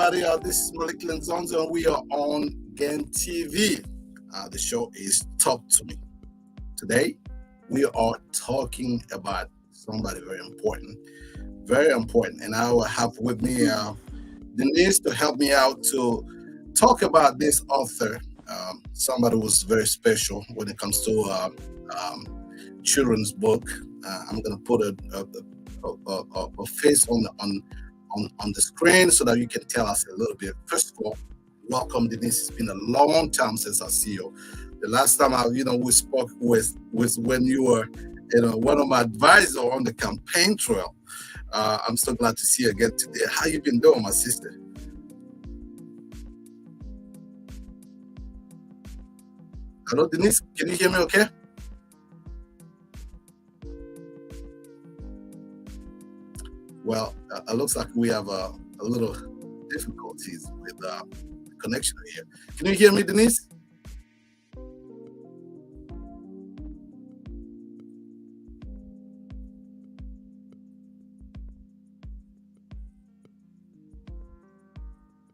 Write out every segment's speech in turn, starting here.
everybody. This is Malik Lenzonzo, and we are on GAN TV. The show is Talk to Me. Today, we are talking about somebody very important. And I will have with me Denise to help me out to talk about this author, somebody who's very special when it comes to children's book. I'm going to put a face on the screen so that you can tell us a little bit. First of all, welcome, Denise. It's been a long time since I see you. The last time we spoke was when you were, one of my advisors on the campaign trail. I'm so glad to see you again today. How you been doing, my sister? Hello, Denise. Can you hear me okay? Well, it looks like we have a little difficulties with the connection here. Can you hear me, Denise?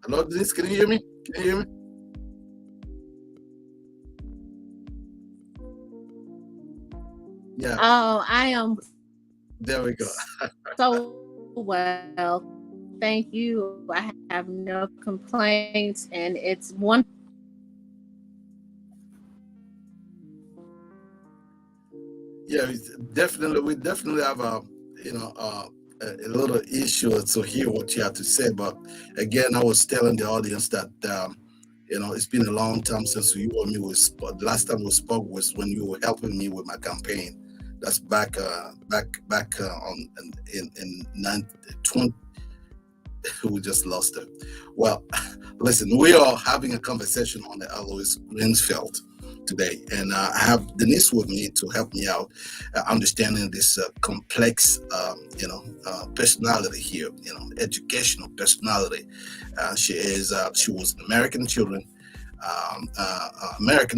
Hello, Denise. Can you hear me? Can you hear me? Yeah. Oh, I am There we go. so well. Thank you. I have no complaints, and it's one. Yeah, we definitely have a little issue to hear what you have to say. But again, I was telling the audience that it's been a long time since you and me spoke. The last time we spoke was when you were helping me with my campaign. That's back on in 20. We just lost it. Well, listen, we are having a conversation on the Eloise Greenfield today, and I have Denise with me to help me out understanding this complex, personality here. Educational personality. She was an American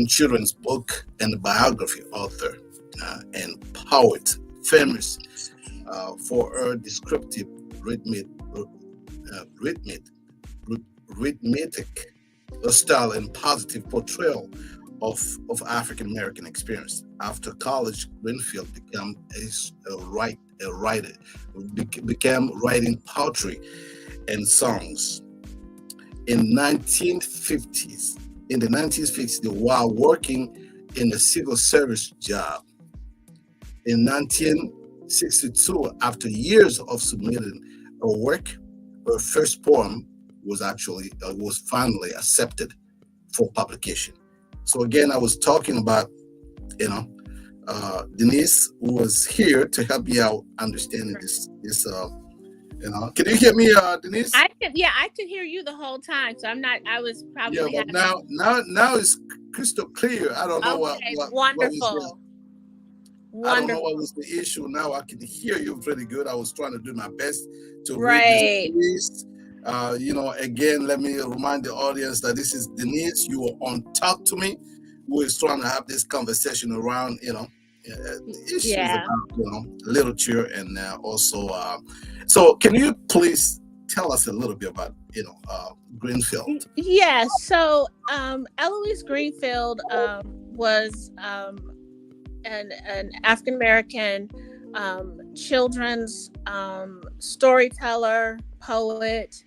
children's book and biography author and poet, famous for her descriptive rhythmic style and positive portrayal of African American experience. After college, Greenfield began writing poetry and songs. In the 1950s, while working in a civil service job. In 1962, after years of submitting her work, her first poem was finally accepted for publication. So again, I was talking about, Denise, who was here to help me out understanding this. Can you hear me, Denise? I could hear you the whole time. So I'm not. I was probably. Yeah, but now it's crystal clear. I don't know Okay, what wonderful. I don't know what was the issue. Now I can hear you pretty good. I was trying to do my best to read Right. this piece. Again, let me remind the audience that this is Denise. You are on Talk to Me. We're trying to have this conversation around, issues Yeah. about, literature and also. So, can you please tell us a little bit about, Greenfield? Yeah. So, Eloise Greenfield was an African American children's storyteller, poet,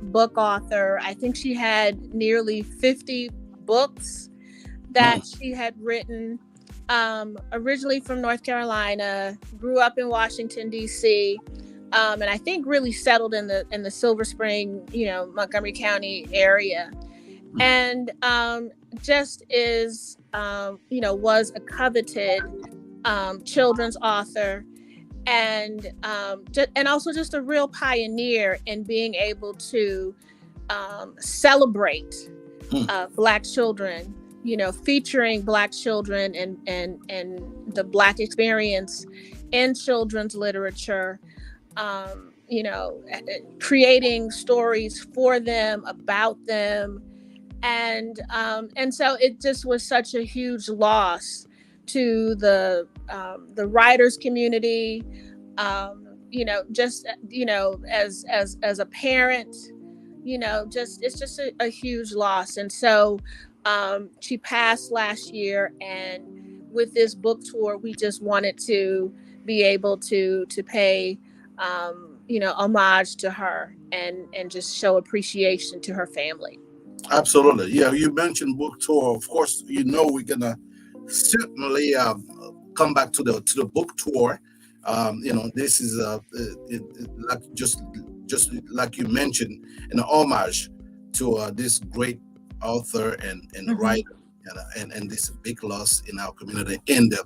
book author. I think she had nearly 50 books that she had written. Originally from North Carolina, grew up in Washington, D.C., and I think really settled in the Silver Spring, Montgomery County area, and just is was a coveted children's author, and also just a real pioneer in being able to celebrate Black children, featuring Black children and the Black experience in children's literature, creating stories for them, about them. And so it just was such a huge loss to the writers community, as a parent, just it's just a huge loss. And so she passed last year, and with this book tour, we just wanted to be able to pay homage to her, and just show appreciation to her family. Absolutely. Yeah, you mentioned book tour. Of course, we're gonna certainly come back to the book tour. This is like just like you mentioned, an homage to this great author and Hmm. writer, and this big loss in our community, in the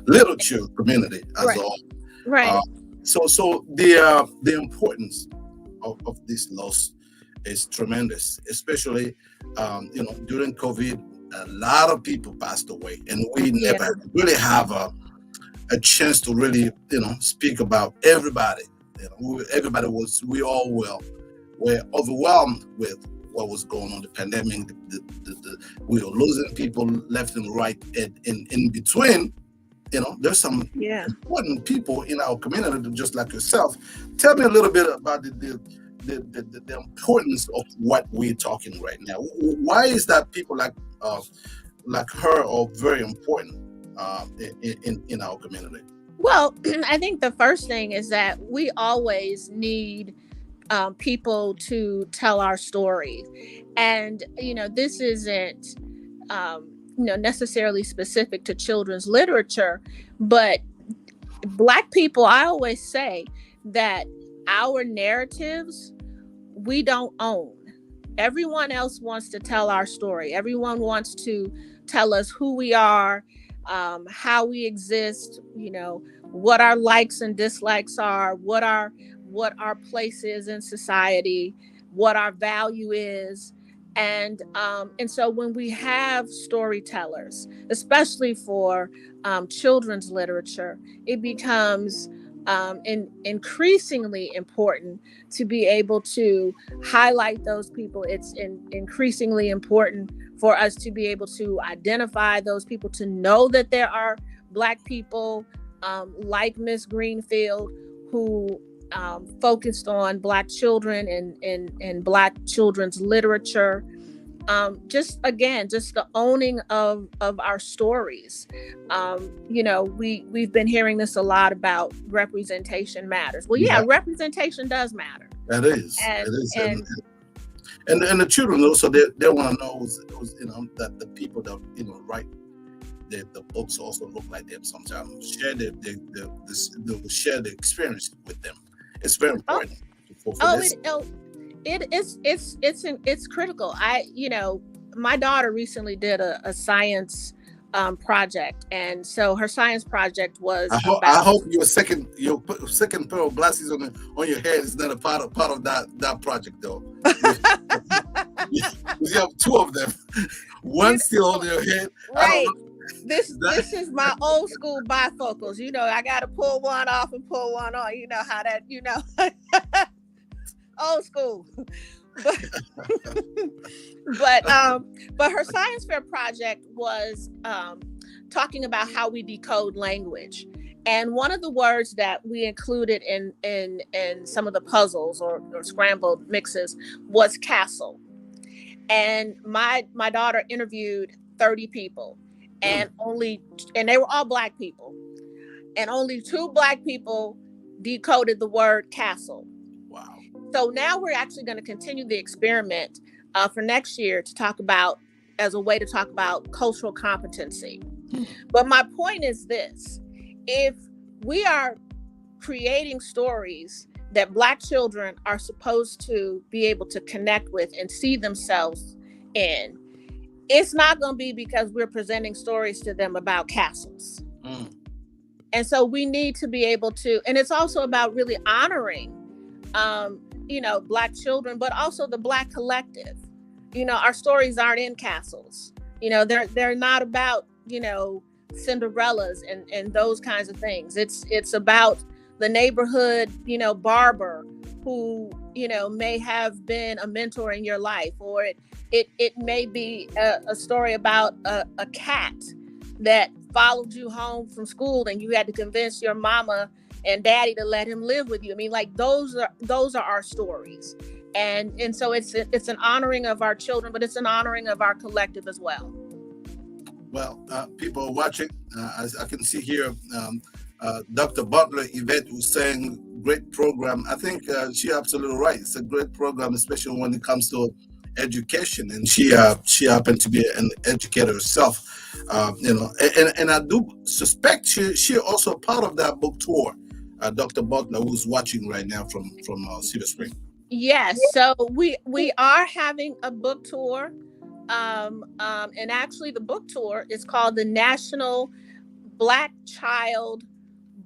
literature community as a Right. whole. Uh, Right. so the importance of this loss is tremendous, especially during COVID. A lot of people passed away, and we Yeah. never really have a chance to really speak about everybody. Everybody was we all were overwhelmed with what was going on, the pandemic. We were losing people left and right, and in between. There's some Yeah. important people in our community, just like yourself. Tell me a little bit about the importance of what we're talking right now. Why is that people like her are very important in our community? Well, I think the first thing is that we always need people to tell our stories. And, this isn't, necessarily specific to children's literature, but Black people, I always say that our narratives, we don't own. Everyone else wants to tell our story. Everyone wants to tell us who we are, how we exist, what our likes and dislikes are, what our place is in society, what our value is. And so when we have storytellers, especially for children's literature, it becomes increasingly important to be able to highlight those people. It's increasingly important for us to be able to identify those people, to know that there are Black people like Miss Greenfield, who focused on Black children and Black children's literature. Just the owning of our stories. We've been hearing this a lot about representation matters. Well, yeah, Yeah, representation does matter. that is. It and is. and And the children also, they want to know that the people that write the books also look like them sometimes. Share share the experience with them. It's very oh, important for oh this. it's critical. My daughter recently did a science project, and so her science project was I about. hope your second pair of glasses on your head is not a part of that project though. You, you have two of them. you One still on your head. I don't Right. know. This Is this that is my old school bifocals. I got to pull one off and pull one on. You know how that. Old school. But but her science fair project was talking about how we decode language. And one of the words that we included in some of the puzzles, or scrambled mixes, was castle. And my daughter interviewed 30 people, mm, and they were all Black people, and only two Black people decoded the word castle. wow. So now we're actually going to continue the experiment for next year, to talk about, as a way to talk about cultural competency. But my point is this: if we are creating stories that Black children are supposed to be able to connect with and see themselves in, it's not going to be because we're presenting stories to them about castles. Mm, And so we need to be able to, and it's also about really honoring, Black children, but also the Black collective. Our stories aren't in castles. They're not about, Cinderellas and those kinds of things. It's about the neighborhood, barber, who, may have been a mentor in your life, or it may be a story about a cat that followed you home from school, and you had to convince your mama and daddy to let him live with you. I mean, like, those are our stories. And so it's an honoring of our children, but it's an honoring of our collective as well. Well, people are watching. As I can see here, Dr. Butler Yvette was saying, great program. I think she's absolutely right. It's a great program, especially when it comes to education. And she happened to be an educator herself. And I do suspect she also part of that book tour. Dr. Butler, who's watching right now from Silver Spring. Yes, so we are having a book tour. And actually the book tour is called the National Black Child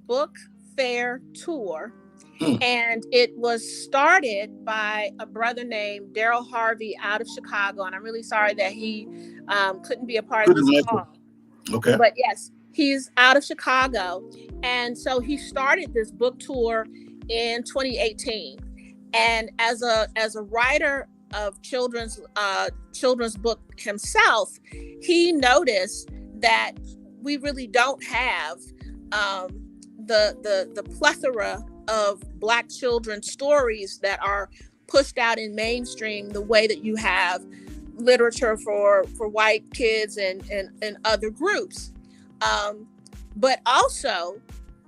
Book Fair Tour. And it was started by a brother named Daryl Harvey out of Chicago. And I'm really sorry that he couldn't be a part of this call. Okay. But yes, he's out of Chicago. And so he started this book tour in 2018. And as a writer of children's book himself, he noticed that we really don't have the plethora of Black children's stories that are pushed out in mainstream the way that you have literature for white kids and other groups. But also,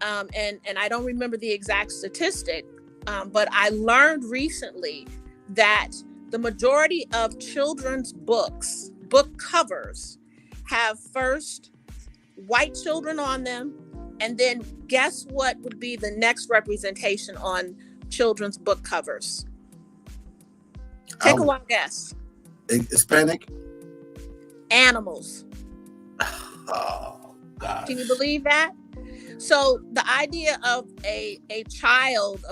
and I don't remember the exact statistic, but I learned recently that the majority of children's book covers have first white children on them, and then guess what would be the next representation on children's book covers? Take a wild guess. Hispanic? Animals. Oh, God. Can you believe that? So the idea of a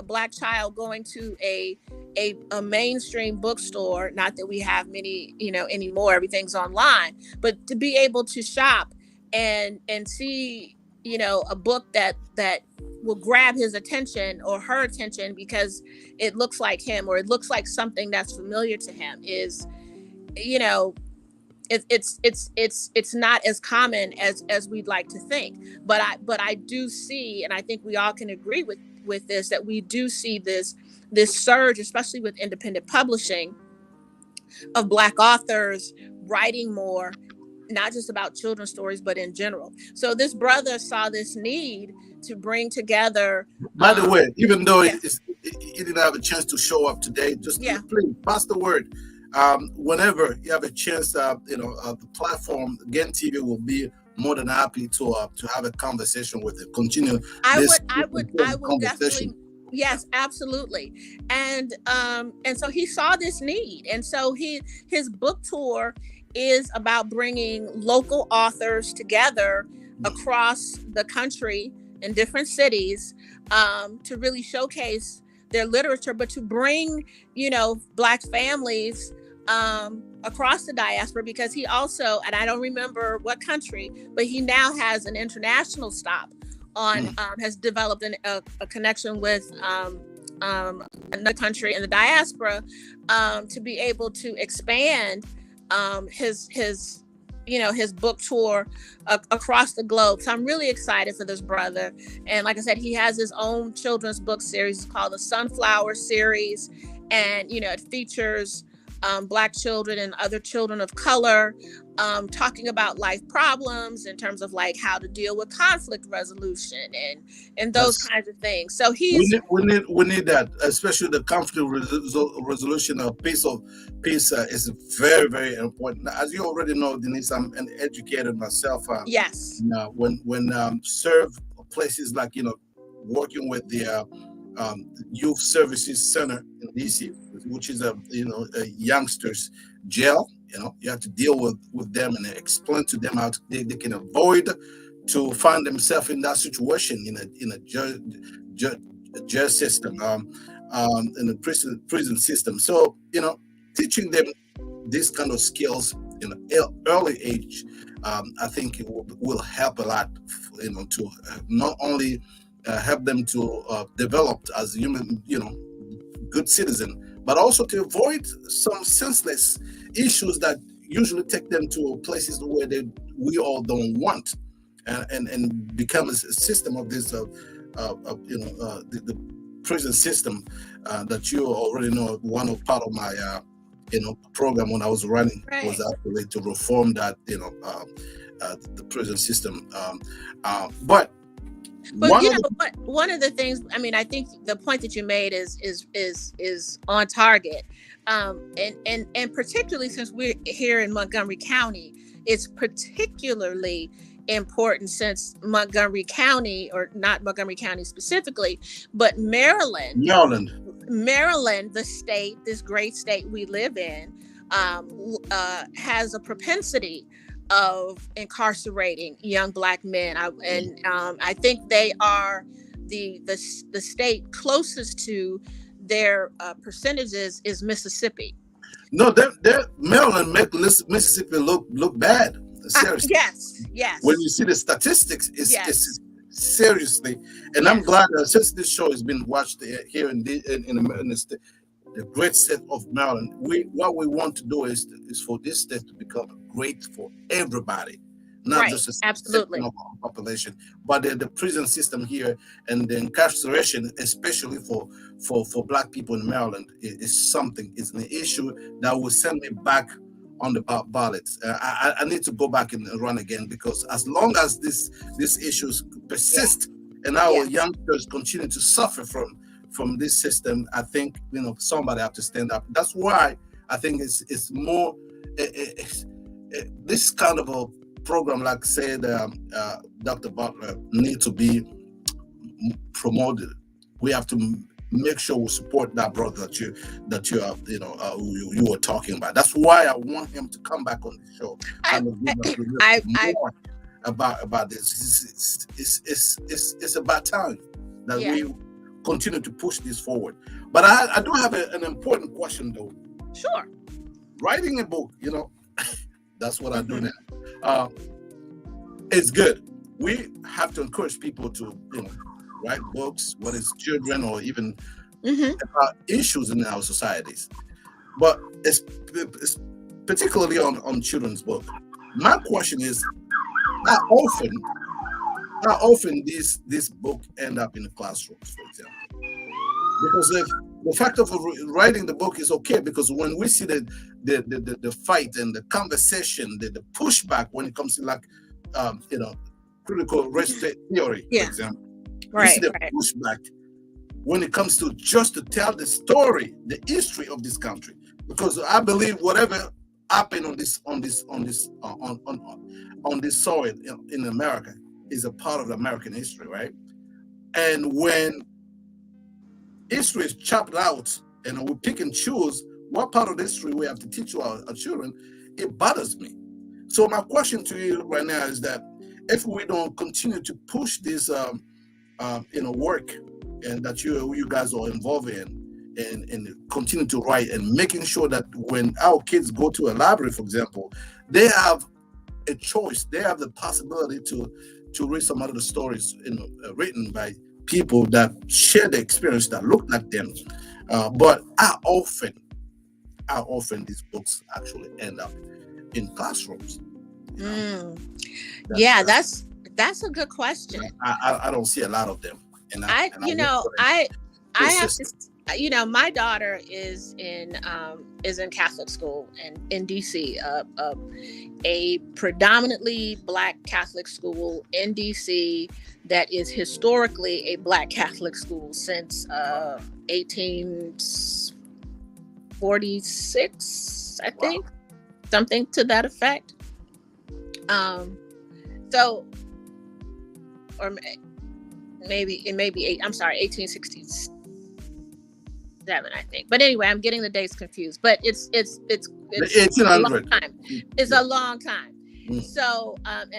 Black child going to a mainstream bookstore, not that we have many, anymore, everything's online, but to be able to shop and see, a book that will grab his attention or her attention because it looks like him or it looks like something that's familiar to him is, it's not as common as we'd like to think. But I do see, and I think we all can agree with this, that we do see this surge, especially with independent publishing, of Black authors writing more, not just about children's stories, but in general. So this brother saw this need to bring together. By the way, even though he didn't have a chance to show up today, just please pass the word. Whenever you have a chance, the platform Again TV will be more than happy to have a conversation with it. Continue. I would definitely. Yes, absolutely. And so he saw this need, and so his book tour is about bringing local authors together across the country in different cities to really showcase their literature, but to bring, Black families across the diaspora, because he also, and I don't remember what country, but he now has an international stop on, has developed a connection with another country in the diaspora to be able to expand his book tour across the globe. So I'm really excited for this brother. And like I said, he has his own children's book series called the Sunflower series. And, it features Black children and other children of color talking about life problems in terms of like how to deal with conflict resolution and those kinds of things. So we need that, especially the conflict resolution of peace is very, very important. As you already know, Denise, I'm an educator myself. Yes. When serve places like working with the Youth Services Center in DC, which is a youngsters jail. You have to deal with them and explain to them how they can avoid to find themselves in that situation in a jail system, in a prison system. So teaching them these kind of skills in an early age, I think it will help a lot. To not only help them to develop as human, good citizen, but also to avoid some senseless issues that usually take them to places where we all don't want, and become a system of this, the prison system that you already know. One of part of my program when I was running was Right. actually to reform that the prison system. But But one you of know the what? One of the things, I mean, I think the point that you made is on target, and particularly since we're here in Montgomery County, it's particularly important since Montgomery County, or not Montgomery County specifically, but Maryland, Maryland. Maryland, the state, this great state we live in, has a propensity of incarcerating young Black men. I think they are the state closest to their percentages is Mississippi. No, that Maryland make Mississippi look bad. Seriously, Yes, when yes, you see the statistics, it's yes, seriously. And I'm yes, glad that since this show has been watched here in the great state of Maryland, what we want to do is for this state to become great for everybody, not right, just a section absolutely, of our population, but the prison system here and the incarceration, especially for Black people in Maryland, is something. It's an issue that will send me back on the ballots. I need to go back and run again, because as long as these issues yeah, persist and our yeah, youngsters continue to suffer from this system, I think somebody have to stand up. That's why I think it's more this kind of a program, like said Dr. Butler, need to be promoted. We have to make sure we support that brother that you are you were talking about. That's why I want him to come back on the show I, and give us a little I more about this. It's about time that yeah, we continue to push this forward. But I do have an important question though. sure, Writing a book, that's what I do hmm, now. Uh, it's good. We have to encourage people to write books, whether it's children or even hmm, issues in our societies. But it's particularly on children's book. My question is, how often this book end up in the classrooms, for example? Because if the fact of writing the book is okay, because when we see the fight and the conversation, the pushback when it comes to critical race theory, for yeah, example, we see right, the right, pushback when it comes to just to tell the story, the history of this country. Because I believe whatever happened on this soil in America is a part of the American history, right? And when history is chopped out and we pick and choose what part of the history we have to teach to our children, it bothers me. So my question to you right now is that if we don't continue to push this work and that you guys are involved in, and continue to write and making sure that when our kids go to a library, for example, they have a choice, they have the possibility to read some of the stories written by people that share the experience that look like them. But how often these books actually end up in classrooms? You know, mm. that's Yeah, that's that's a good question. I don't see a lot of them, and I work for them I school have to, system. my daughter is in Catholic school in DC, a predominantly Black Catholic school in DC that is historically a Black Catholic school since 1846, I Wow. think, something to that effect. Um, so, or maybe it may be eight. I'm sorry, 1867, I think. But anyway, I'm getting the dates confused. But The it's a long 1800. time. It's Yeah. a long time. Mm. So I'm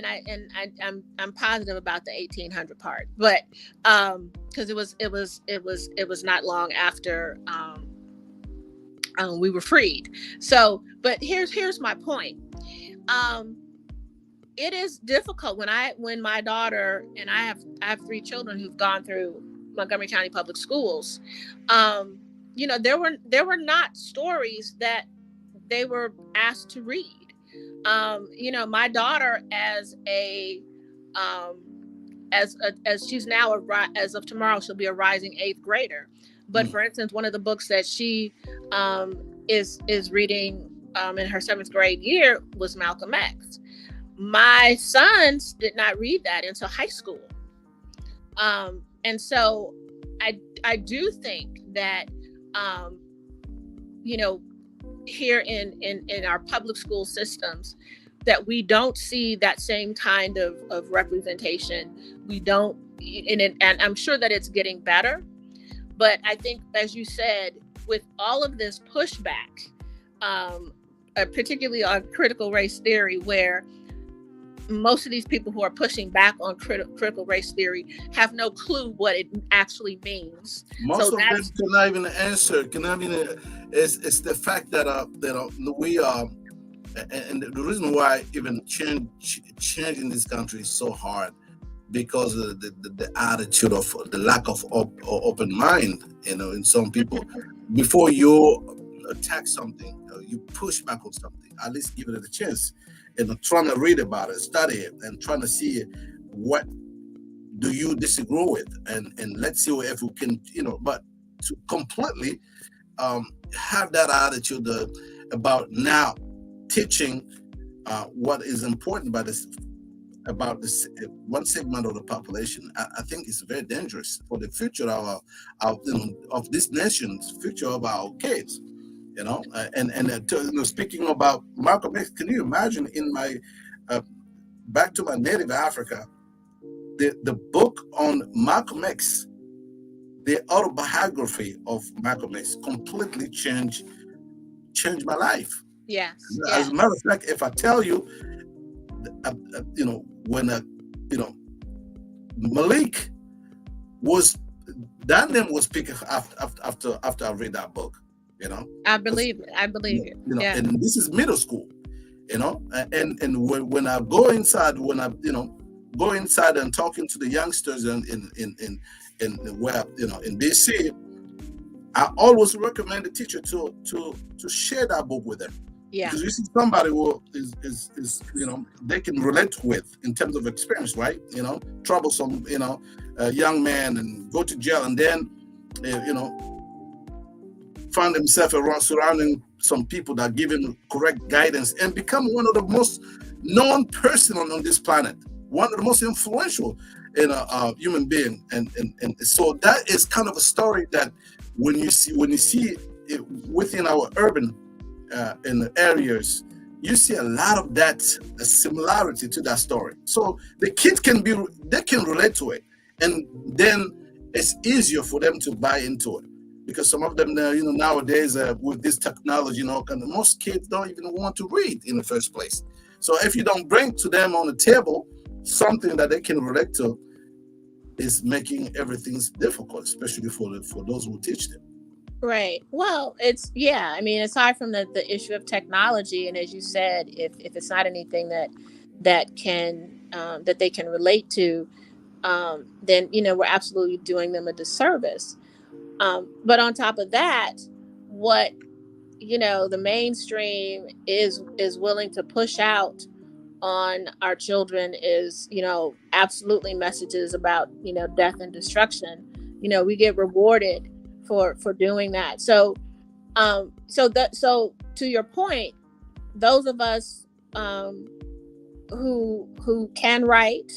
positive about the 1800 part, but because it was not long after we were freed. So, but here's my point. Um, it is difficult when my daughter, and I have three children who've gone through Montgomery County Public Schools. There were not stories that they were asked to read. My daughter, as a um, as she's now as of tomorrow, she'll be a rising eighth grader. But for instance, one of the books that she is reading in her seventh grade year was Malcolm X. My sons did not read that until high school. And so I do think that, you know, here in our public school systems, that we don't see that same kind of representation. We don't, and I'm sure that it's getting better. But I think, as you said, with all of this pushback, particularly on critical race theory, where most of these people who are pushing back on critical race theory have no clue what it actually means. Most of them cannot even answer. It's the fact that we are, and the reason why even change in this country is so hard, because of the attitude of the lack of open mind. In some people, before you attack something, you push back on something. At least give it a chance. Trying to read about it, study it, and trying to see what do you disagree with, and let's see if we can, but to completely have that attitude about now teaching what is important about this one segment of the population, I think it's very dangerous for the future of this nation's future, of our kids. Speaking about Malcolm X, can you imagine in my back to my native Africa, the book on Malcolm X, the autobiography of Malcolm X, completely changed my life. Yes. As a matter of fact, if I tell you, when Malik was, that name was picked after I read that book. I believe it. And this is middle school, and when I go inside, go inside and talking to the youngsters in where in DC, I always recommend the teacher to share that book with them. Yeah. Because you see somebody who is they can relate with in terms of experience, right? Troublesome, young man, and go to jail, and then find himself surrounding some people that give him correct guidance, and become one of the most known person on this planet, one of the most influential human being, and so that is kind of a story that when you see it within our urban in the areas, you see a lot of that similarity to that story. So the kids can relate to it, and then it's easier for them to buy into it. Because some of them, nowadays with this technology, most kids don't even want to read in the first place. So if you don't bring to them on the table something that they can relate to, is making everything difficult, especially for those who teach them. Right. Well, it's aside from the issue of technology, and as you said, if it's not anything that can that they can relate to, then we're absolutely doing them a disservice. But on top of that, what the mainstream is willing to push out on our children is absolutely messages about death and destruction. We get rewarded for doing that. So to your point, those of us who can write,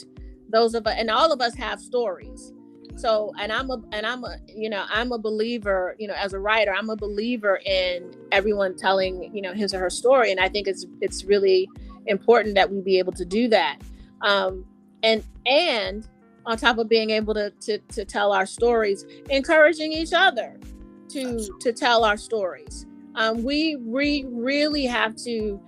and all of us have stories. So, I'm a believer, as a writer, I'm a believer in everyone telling, his or her story. And I think it's really important that we be able to do that. And on top of being able to tell our stories, encouraging each other to tell our stories. We really have to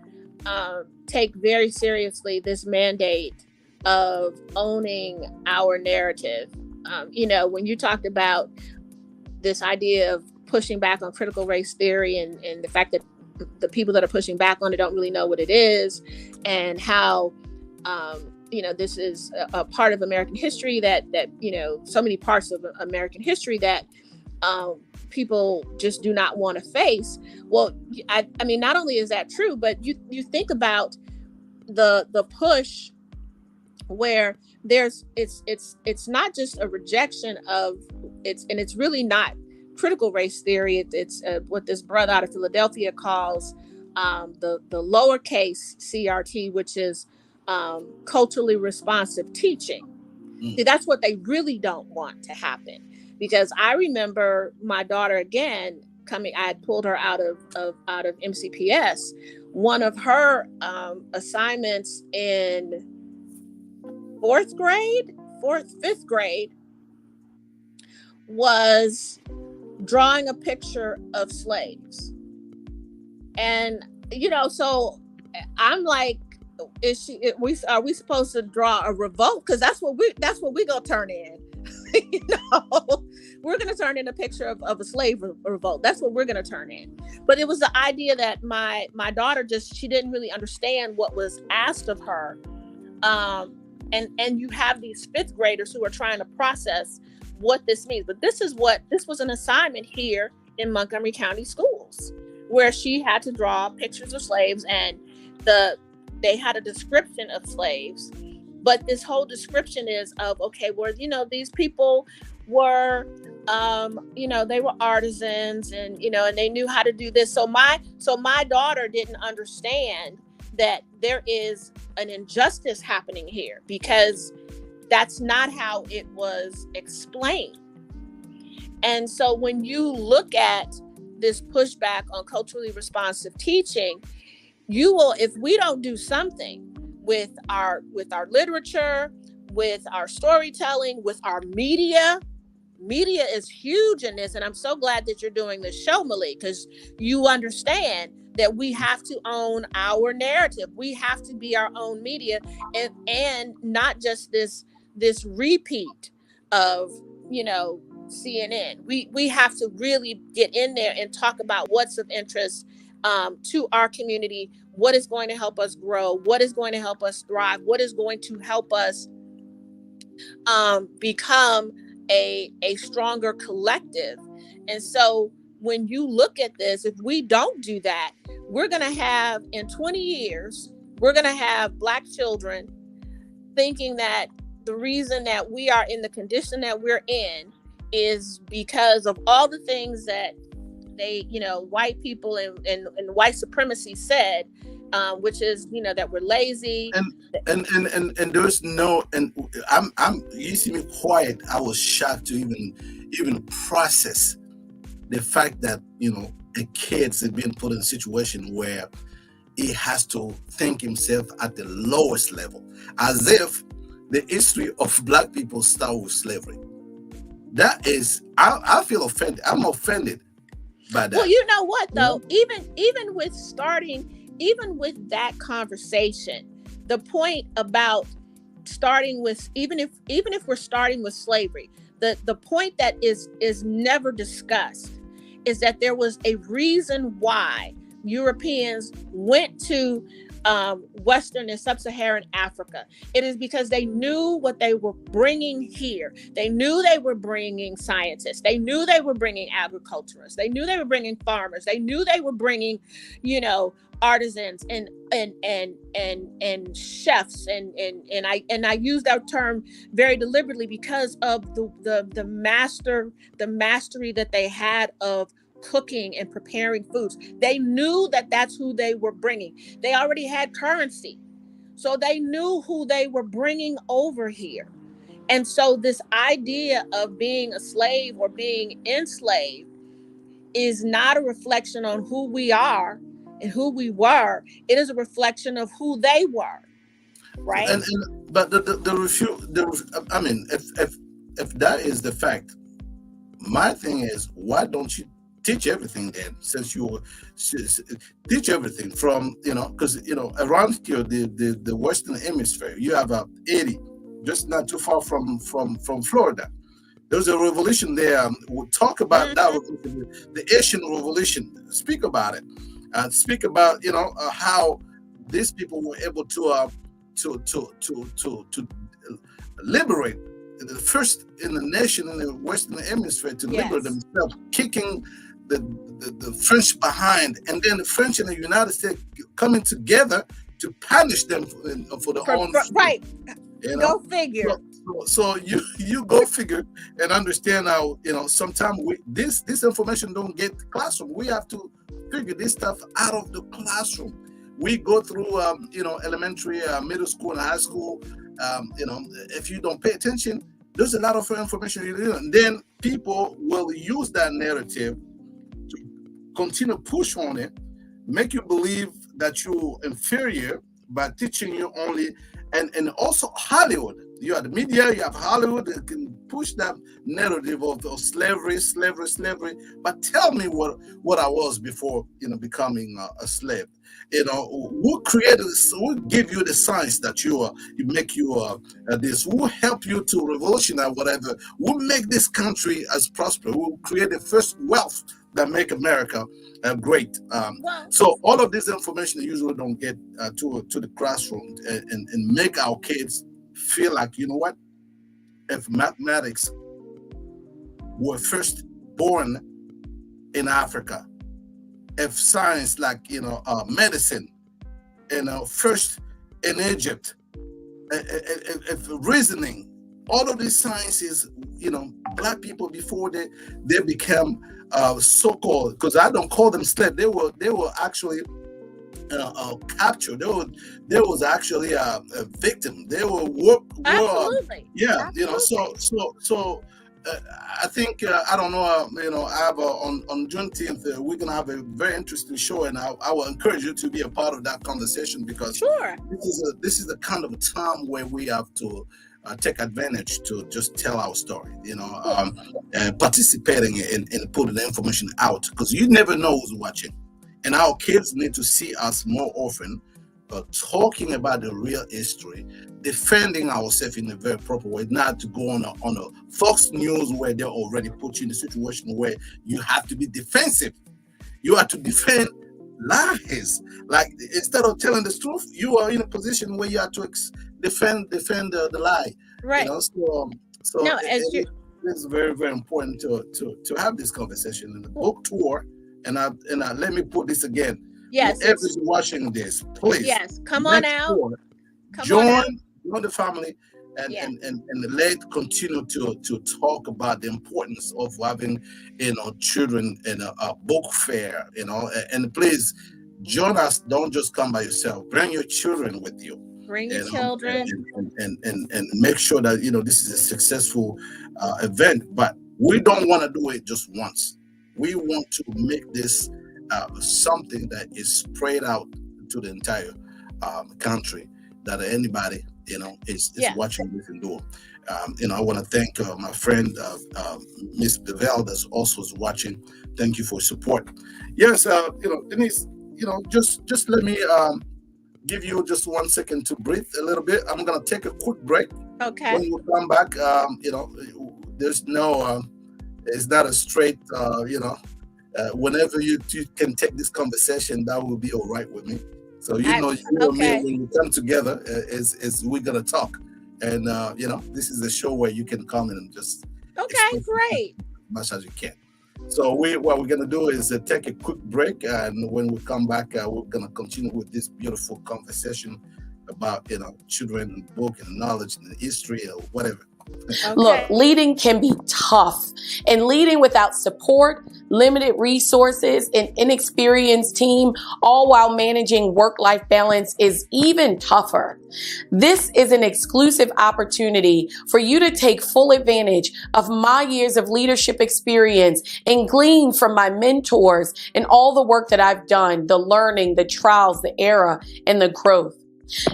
take very seriously this mandate of owning our narrative. When you talked about this idea of pushing back on critical race theory and the fact that the people that are pushing back on it don't really know what it is, and how, this is a part of American history that so many parts of American history that people just do not want to face. Well, I mean, not only is that true, but you think about the push where it's not just a rejection of it's really not critical race theory. It's what this brother out of Philadelphia calls the lowercase CRT, which is culturally responsive teaching. See, that's what they really don't want to happen, because I remember my daughter, again, coming, I had pulled her out of MCPS. One of her assignments in fifth grade was drawing a picture of slaves. And so I'm like, are we supposed to draw a revolt? Because that's what we gonna turn in. We're gonna turn in a picture of a slave revolt. That's what we're gonna turn in. But it was the idea that my daughter she didn't really understand what was asked of her. And you have these fifth graders who are trying to process what this means. But this was an assignment here in Montgomery County schools, where she had to draw pictures of slaves, and they had a description of slaves. But this whole description is of, okay, where, these people were, they were artisans, and, and they knew how to do this. So my daughter didn't understand that there is an injustice happening here, because that's not how it was explained. And so when you look at this pushback on culturally responsive teaching, you will, if we don't do something with our literature, with our storytelling, with our media is huge in this. And I'm so glad that you're doing this show, Malik, because you understand that we have to own our narrative. We have to be our own media, and not just this repeat of, CNN. We have to really get in there and talk about what's of interest to our community, what is going to help us grow, what is going to help us thrive, what is going to help us become a stronger collective. And so when you look at this, if we don't do that, we're going to have, in 20 years, we're going to have Black children thinking that the reason that we are in the condition that we're in is because of all the things that they, white people and white supremacy said, which is, that we're lazy. And there's no, and you see me quiet. I was shocked to even process the fact that, a kid is being put in a situation where he has to think himself at the lowest level, as if the history of Black people start with slavery. That is, I feel offended. I'm offended by that. Well, you know what though? Even with that conversation, the point about starting with, even if we're starting with slavery, the point that is never discussed is that there was a reason why Europeans went to Western and Sub-Saharan Africa. It is because they knew what they were bringing here. They knew they were bringing scientists. They knew they were bringing agriculturists. They knew they were bringing farmers. They knew they were bringing, artisans and chefs. And I use that term very deliberately because of the mastery that they had of cooking and preparing foods. They knew that that's who they were bringing. They already had currency, so they knew who they were bringing over here. And so this idea of being a slave or being enslaved is not a reflection on who we are and who we were. It is a reflection of who they were, right? But I mean, if that is the fact, my thing is, why don't you teach everything then? Since you teach everything from, because around here, the Western Hemisphere, you have Haiti, just not too far from Florida. There's a revolution there. We'll talk about that revolution, the Asian Revolution. Speak about it. Speak about how these people were able to liberate the first in the nation in the Western Hemisphere to liberate themselves, kicking the French behind, and then the French and the United States coming together to punish them for their own right. You Go know, figure. so you go figure and understand how, sometimes this information don't get the classroom. We have to figure this stuff out of the classroom. We go through elementary, middle school, and high school. If you don't pay attention, there's a lot of information you do, and then people will use that narrative to continue push on it, make you believe that you're inferior by teaching you only. And also Hollywood, you have the media, you have Hollywood that can push that narrative of slavery. But tell me what I was before becoming a slave. Who created this? Who give you the science that you make you this? Who help you to revolutionize whatever? Who make this country as prosperous? Who create the first wealth that make America great? Well, So all of this information usually don't get to the classroom and make our kids feel like, you know what? If mathematics were first born in Africa, if science like medicine, first in Egypt, if reasoning, all of these sciences, black people before they became so-called, because I don't call them slaves. They were actually captured. There was actually a victim. They were absolutely. yeah. Absolutely. So I think I don't know. I have on Juneteenth we're gonna have a very interesting show, and I will encourage you to be a part of that conversation, because Sure. this is the kind of time where we have to take advantage to just tell our story. Participating in putting the information out, because you never know who's watching, and our kids need to see us more often. Talking about the real history, defending ourselves in a very proper way, not to go on a Fox News where they already put you in a situation where you have to be defensive. You have to defend lies. Like, instead of telling the truth, you are in a position where you have to defend the lie. Right. So No, it's very, very important to have this conversation in the book tour. And let me put this again. yes. Whoever's watching this, please. Yes. Come on next out. tour, Come on out. join the family, Yeah. and let continue to talk about the importance of having children in a book fair. And please join us. Don't just come by yourself. Bring your children with you. Bring your children. And make sure that this is a successful event. But we don't want to do it just once. We want to make this something that is spread out to the entire country, that anybody is Yeah. watching this and do. I want to thank my friend Miss Bevel, that's also is watching. Thank you for support. Yes, Denise, just let me give you just 1 second to breathe a little bit. I'm gonna take a quick break. Okay. When you come back, there's no it's not a straight whenever you can take this conversation, that will be all right with me. So you and okay. me, when we come together, is we're gonna talk, and this is a show where you can come in and just Okay, great. as much as you can. So what we're gonna do is take a quick break, and when we come back, we're gonna continue with this beautiful conversation about children and book and knowledge and history or whatever. Okay. Look, leading can be tough, and leading without support, limited resources, and inexperienced team, all while managing work-life balance, is even tougher. This is an exclusive opportunity for you to take full advantage of my years of leadership experience and glean from my mentors and all the work that I've done, the learning, the trials, the error, and the growth.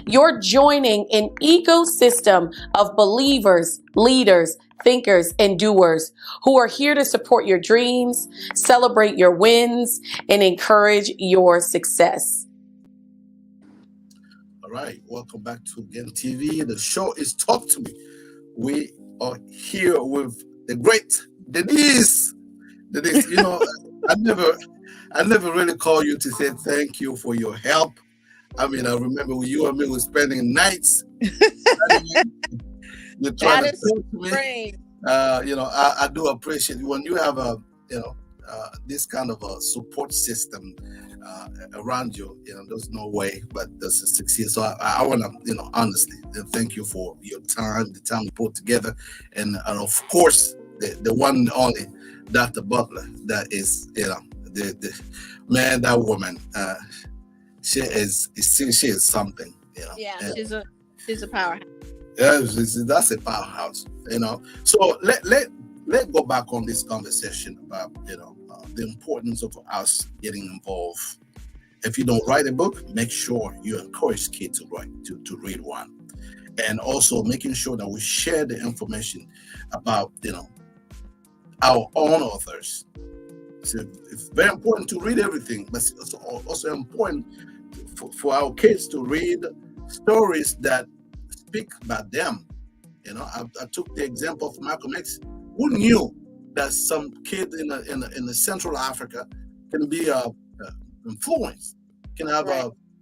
You're joining an ecosystem of believers, leaders, thinkers, and doers who are here to support your dreams, celebrate your wins, and encourage your success. All right, welcome back to Again TV. The show is Talk to Me. We are here with the great Denise. Denise, I never really call you to say thank you for your help. I mean, I remember when you and me were spending nights. You're trying That to is talk to me. great. I do appreciate when you have this kind of a support system around you, there's no way but this is succeed. So I want to, honestly, thank you for your time, the time you put together, and of course the one and only Dr. Butler. That is, the man, that woman. She is something, Yeah, she's a powerhouse. Yeah, that's a powerhouse, So let go back on this conversation about the importance of us getting involved. If you don't write a book, make sure you encourage kids to read one, and also making sure that we share the information about our own authors. So it's very important to read everything, but it's also important for our kids to read stories that speak about them. I took the example of Malcolm X. Who knew that some kid in the Central Africa can be influenced, can have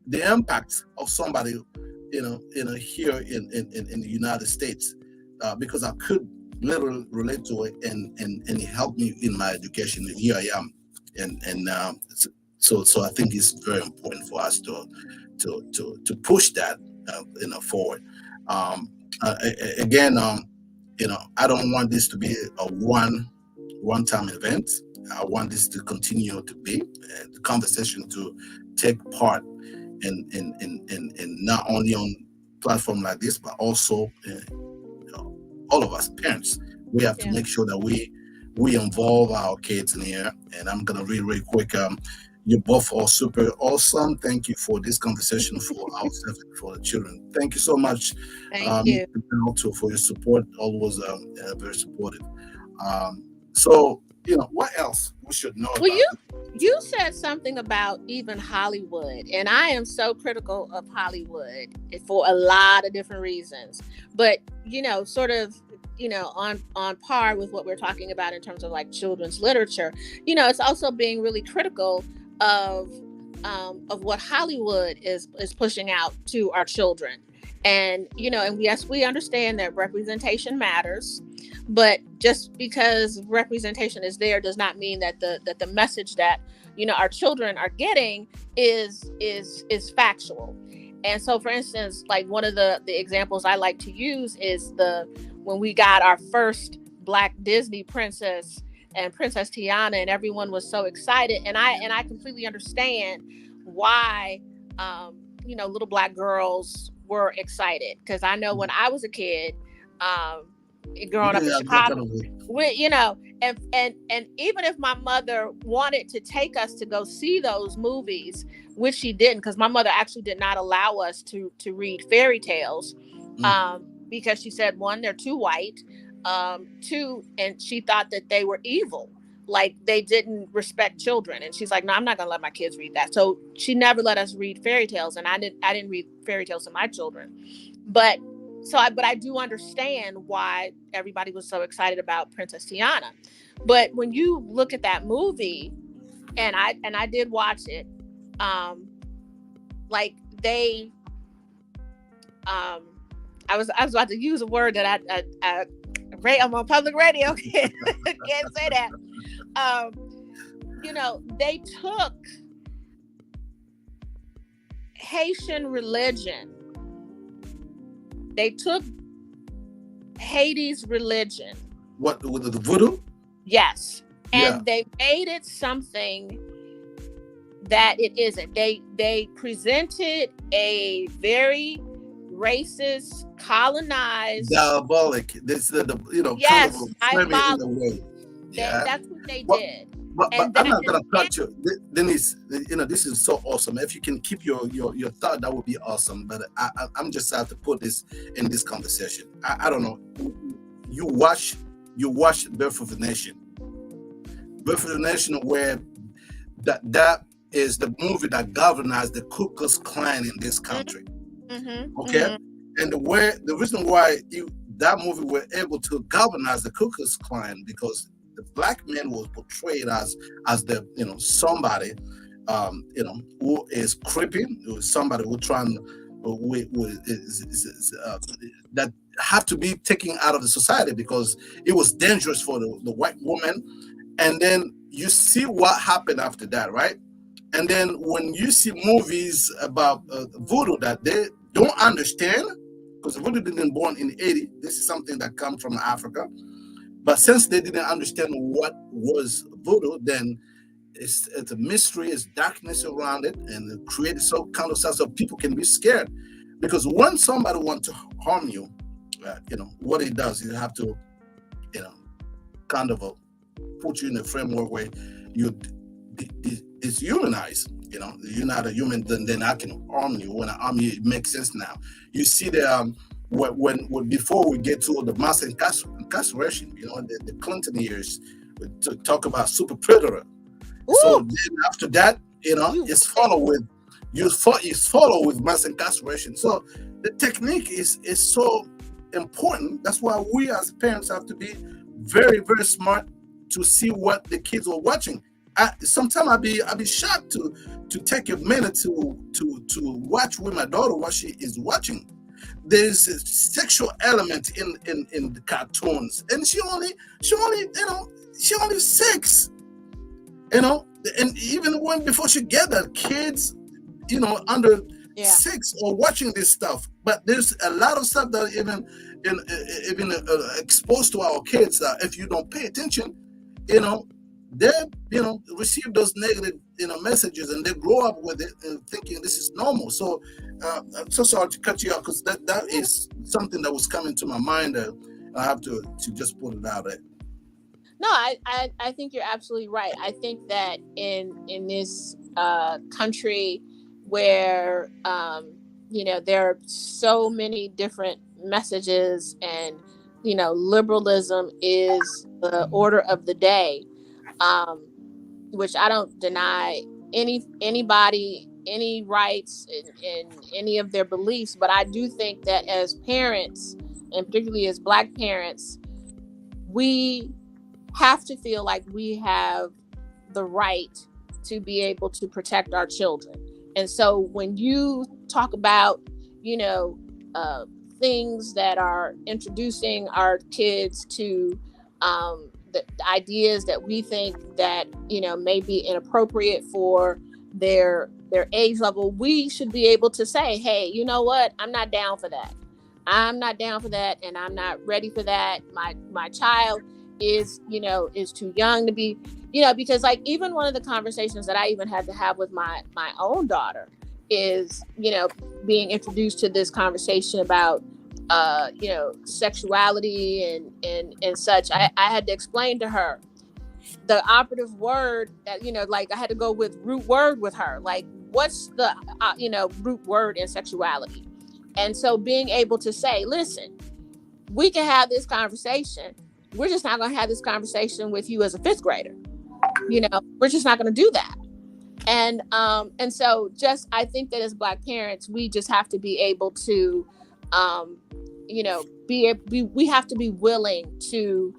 the impact of somebody, here in the United States, because I could literally relate to it, and it helped me in my education. And here I am, and so I think it's very important for us to push that forward. Again, I don't want this to be a one-time event. I want this to continue to be the conversation to take part in not only on platform like this, but also all of us parents. We have to make sure that we involve our kids in here. And I'm gonna read really quick. You both are super awesome. Thank you for this conversation for ourselves and for the children. Thank you so much. Thank you. Also for your support. Always very supportive. So, what else we should know Well, about? you said something about even Hollywood, and I am so critical of Hollywood for a lot of different reasons. But sort of, on par with what we're talking about in terms of like children's literature, it's also being really critical of what Hollywood is pushing out to our children. And and yes, we understand that representation matters, but just because representation is there does not mean that the message that our children are getting is factual. And so, for instance, like one of the examples I like to use is when we got our first Black Disney princess and Princess Tiana, and everyone was so excited, and I completely understand why little Black girls were excited, because I know when I was a kid, growing up in Chicago, and even if my mother wanted to take us to go see those movies, which she didn't, because my mother actually did not allow us to read fairy tales, because she said, one, they're too white, two, and she thought that they were evil, like they didn't respect children. And she's like, no, I'm not gonna let my kids read that. So she never let us read fairy tales, and I didn't read fairy tales to my children. But I do understand why everybody was so excited about Princess Tiana. But when you look at that movie, and I did watch it, like they, I was about to use a word that I'm on public radio. Can't say that. They took Haitian religion. They took Haiti's religion. What, with the voodoo? Yes. And they made it something that it isn't. They presented a very racist, colonized, diabolic. This yes, kind of diabolic. Yeah. That's what they did. But I'm not gonna cut you, Denise. This is so awesome. If you can keep your thought, that would be awesome. But I'm just have to put this in this conversation. I don't know. You watch Birth of a Nation. Birth of a Nation, where that is the movie that galvanized the Ku Klux Klan in this country. Mm-hmm. Okay, mm-hmm. And the reason why that movie were able to galvanize the Ku Klux Klan, because the Black man was portrayed as the somebody who is creeping, who is somebody who that have to be taken out of the society, because it was dangerous for the white woman and then you see what happened after that, right? And then when you see movies about voodoo that they don't understand, because voodoo didn't born in the 80s, this is something that comes from Africa. But since they didn't understand what was voodoo, then it's a mystery, it's darkness around it, and it created some kind of stuff so people can be scared. Because when somebody wants to harm you, what it does, you have to, kind of put you in a framework where you it's humanized. You're not a human, then I can harm you. When I harm you, it makes sense now. You see the when before we get to the mass incarceration, the Clinton years, we talk about super predator. Ooh. So then after that, it's followed with mass incarceration. So the technique is so important. That's why we as parents have to be very, very smart to see what the kids are watching. Sometimes I'll be shocked to take a minute to watch with my daughter what she is watching. There's a sexual element in the cartoons, and she only 6, and even when before she get that, kids under 6 are watching this stuff. But there's a lot of stuff that even exposed to our kids that if you don't pay attention, they receive those negative messages, and they grow up with it and thinking this is normal. So I'm so sorry to cut you off, because that is something that was coming to my mind, and I have to just put it out there. No, I think you're absolutely right. I think that in this country where there are so many different messages, and liberalism is the order of the day, which I don't deny anybody any rights in any of their beliefs, but I do think that as parents, and particularly as Black parents, we have to feel like we have the right to be able to protect our children. And so when you talk about, things that are introducing our kids to the ideas that we think that, may be inappropriate for their age level, we should be able to say, hey, you know what? I'm not down for that. I'm not down for that, and I'm not ready for that. My child is too young to be, because like even one of the conversations that I even had to have with my own daughter is, being introduced to this conversation about, sexuality and such. I had to explain to her the operative word that, like I had to go with root word with her. Like, what's the, root word in sexuality? And so being able to say, listen, we can have this conversation. We're just not going to have this conversation with you as a 5th grader. We're just not going to do that. And so just, I think that as Black parents, we just have to be able to, we have to be willing to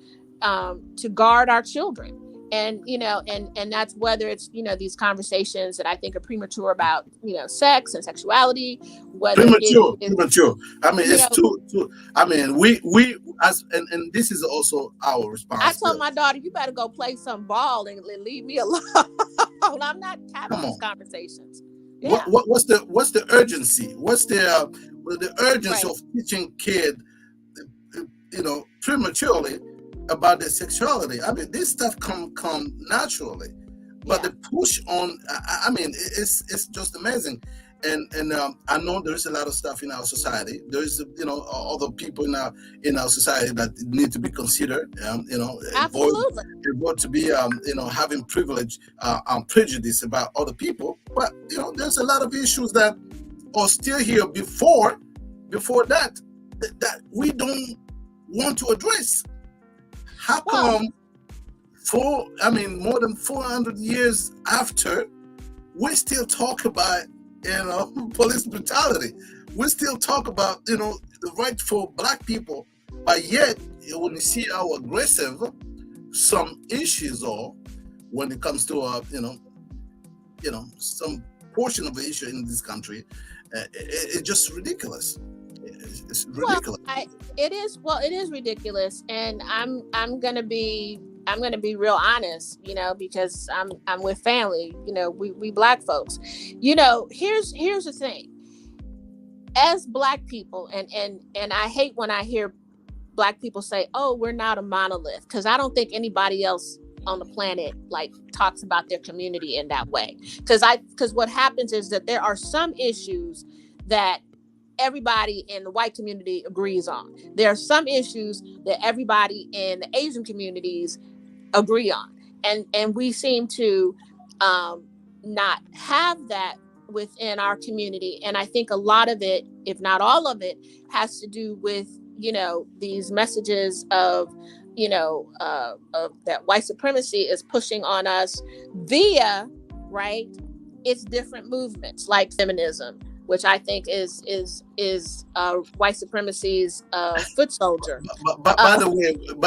guard our children. And, and that's whether it's, these conversations that I think are premature about, sex and sexuality, whether premature. I mean, it's know, too. I mean, we as and this is also our responsibility. I told my daughter, you better go play some ball and leave me alone. I'm not having these conversations. Yeah. What's the urgency? What's the urgency Right. of teaching kid, prematurely about their sexuality? I mean, this stuff come naturally, but the push on, I mean, it's just amazing. And I know there's a lot of stuff in our society. There's other people in our society that need to be considered. Absolutely. Avoid to be having privilege, prejudice about other people. But there's a lot of issues that are still here before that we don't want to address. How come? More than 400 years after, we still talk about police brutality. We still talk about the right for Black people, but yet when you see how aggressive some issues are when it comes to some portion of the issue in this country, it's just ridiculous. It's ridiculous. It is ridiculous, and I'm gonna be I'm going to be real honest, because I'm with family, we Black folks, here's the thing. As Black people, and I hate when I hear Black people say, oh, we're not a monolith, because I don't think anybody else on the planet like talks about their community in that way. Because what happens is that there are some issues that everybody in the white community agrees on. There are some issues that everybody in the Asian communities agree on, and we seem to not have that within our community. And I think a lot of it, if not all of it, has to do with these messages of of that white supremacy is pushing on us via it's different movements like feminism, which I think is white supremacy's foot soldier. But by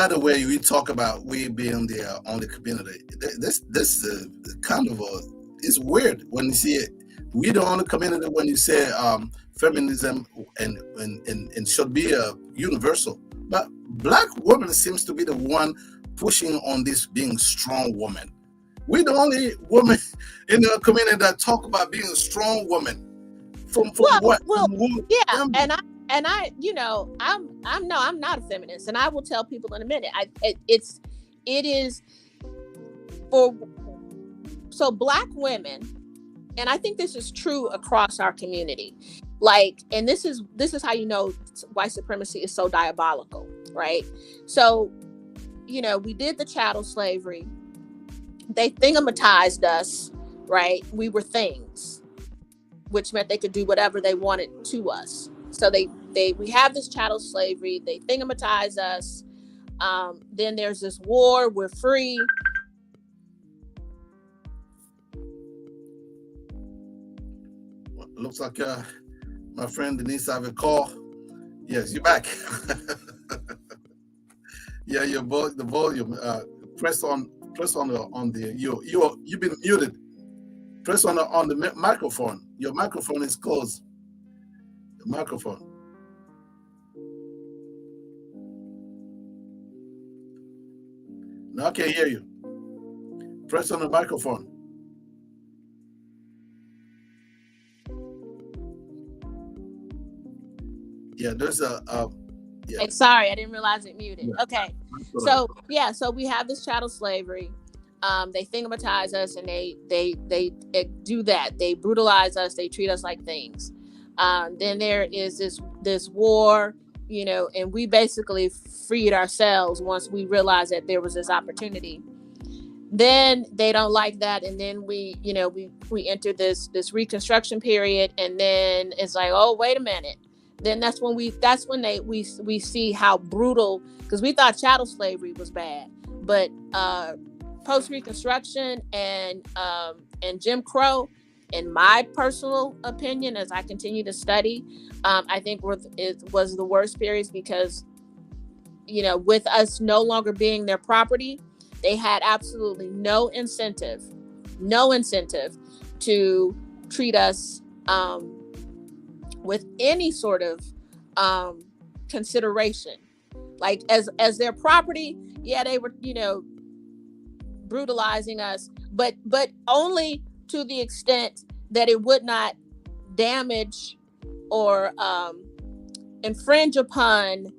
the way, we talk about we being the only community. This kind of it's weird when you see it. We the only community when you say feminism and should be universal. But Black women seems to be the one pushing on this being strong woman. We're the only woman in the community that talk about being a strong woman. From what? Yeah, and I'm not a feminist, and I will tell people in a minute. It is for Black women, and I think this is true across our community. And this is how white supremacy is so diabolical, right? So, we did the chattel slavery. They thingamatized us, right? We were things, which meant they could do whatever they wanted to us. So we have this chattel slavery. They thingamatize us. Then there's this war. We're free. Looks like my friend Denise have a call. Yes, you're back. Yeah, the volume. Press on the you've been muted. Press on the microphone. Your microphone is closed. The microphone. Now I can't hear you. Press on the microphone. Yeah, there's yeah. Hey, sorry, I didn't realize it muted. Yeah. Okay, so we have this chattel slavery. They thingamatize us, and they do that. They brutalize us. They treat us like things. Then there is this war, and we basically freed ourselves once we realized that there was this opportunity. Then they don't like that, and then we enter this Reconstruction period, and then it's like, oh, wait a minute. Then that's when we see how brutal, because we thought chattel slavery was bad, but post Reconstruction and Jim Crow, in my personal opinion, as I continue to study, I think it was the worst periods, because with us no longer being their property, they had absolutely no incentive to treat us with any sort of consideration, like as their property. Yeah, they were brutalizing us, but only to the extent that it would not damage or infringe upon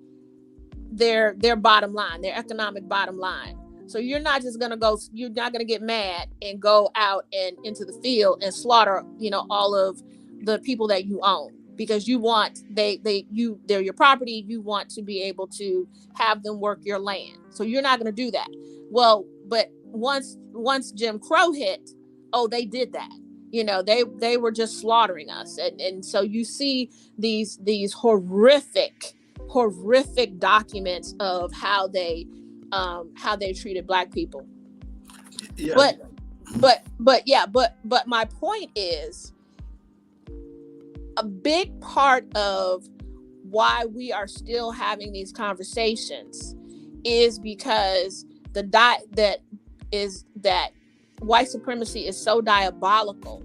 their bottom line, their economic bottom line. So you're not gonna get mad and go out and into the field and slaughter all of the people that you own, because you want they're your property. You want to be able to have them work your land. So you're not going to do that. Well, but once Jim Crow hit, oh, they did that. They were just slaughtering us, and so you see these horrific documents of how they treated Black people. Yeah. But my point is, a big part of why we are still having these conversations is because that white supremacy is so diabolical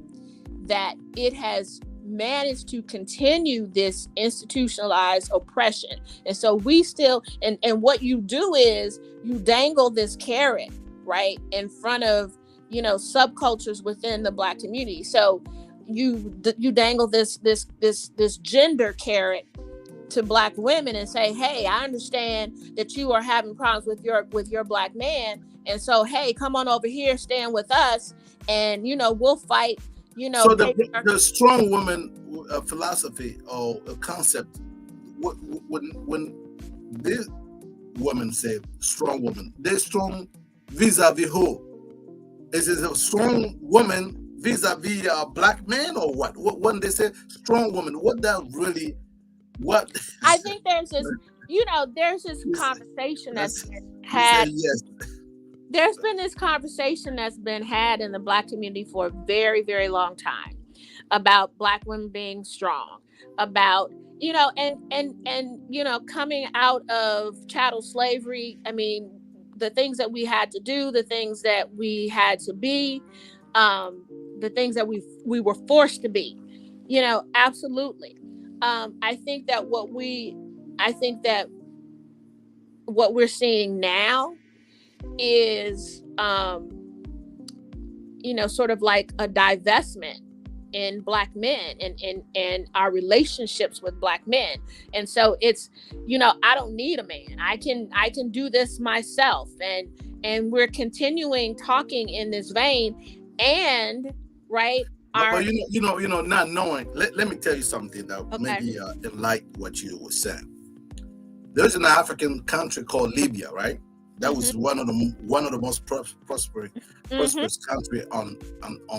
that it has managed to continue this institutionalized oppression. And so we still, and what you do is you dangle this carrot, right, in front of, subcultures within the Black community. So you dangle this gender carrot to Black women and say, hey, I understand that you are having problems with your Black man, and so, hey, come on over here, stand with us, and we'll fight. So the strong woman philosophy or concept, when this woman say strong woman, they're strong vis-a-vis who? Is it a strong woman vis-a-vis a Black man, or what? When they say strong woman, what that really? What? I think there's this conversation that's been had. Yes. There's been this conversation that's been had in the Black community for a very, very long time about Black women being strong, about, coming out of chattel slavery. I mean, the things that we had to do, the things that we had to be, the things that we were forced to be, absolutely. I think that what we're seeing now is, sort of like a divestment in Black men and our relationships with Black men. And so it's, I don't need a man. I can do this myself. And we're continuing talking in this vein, and right. But not knowing, let me tell you something that maybe enlighten what you were saying. There's an African country called Libya, right? That was one of the most prosperous country on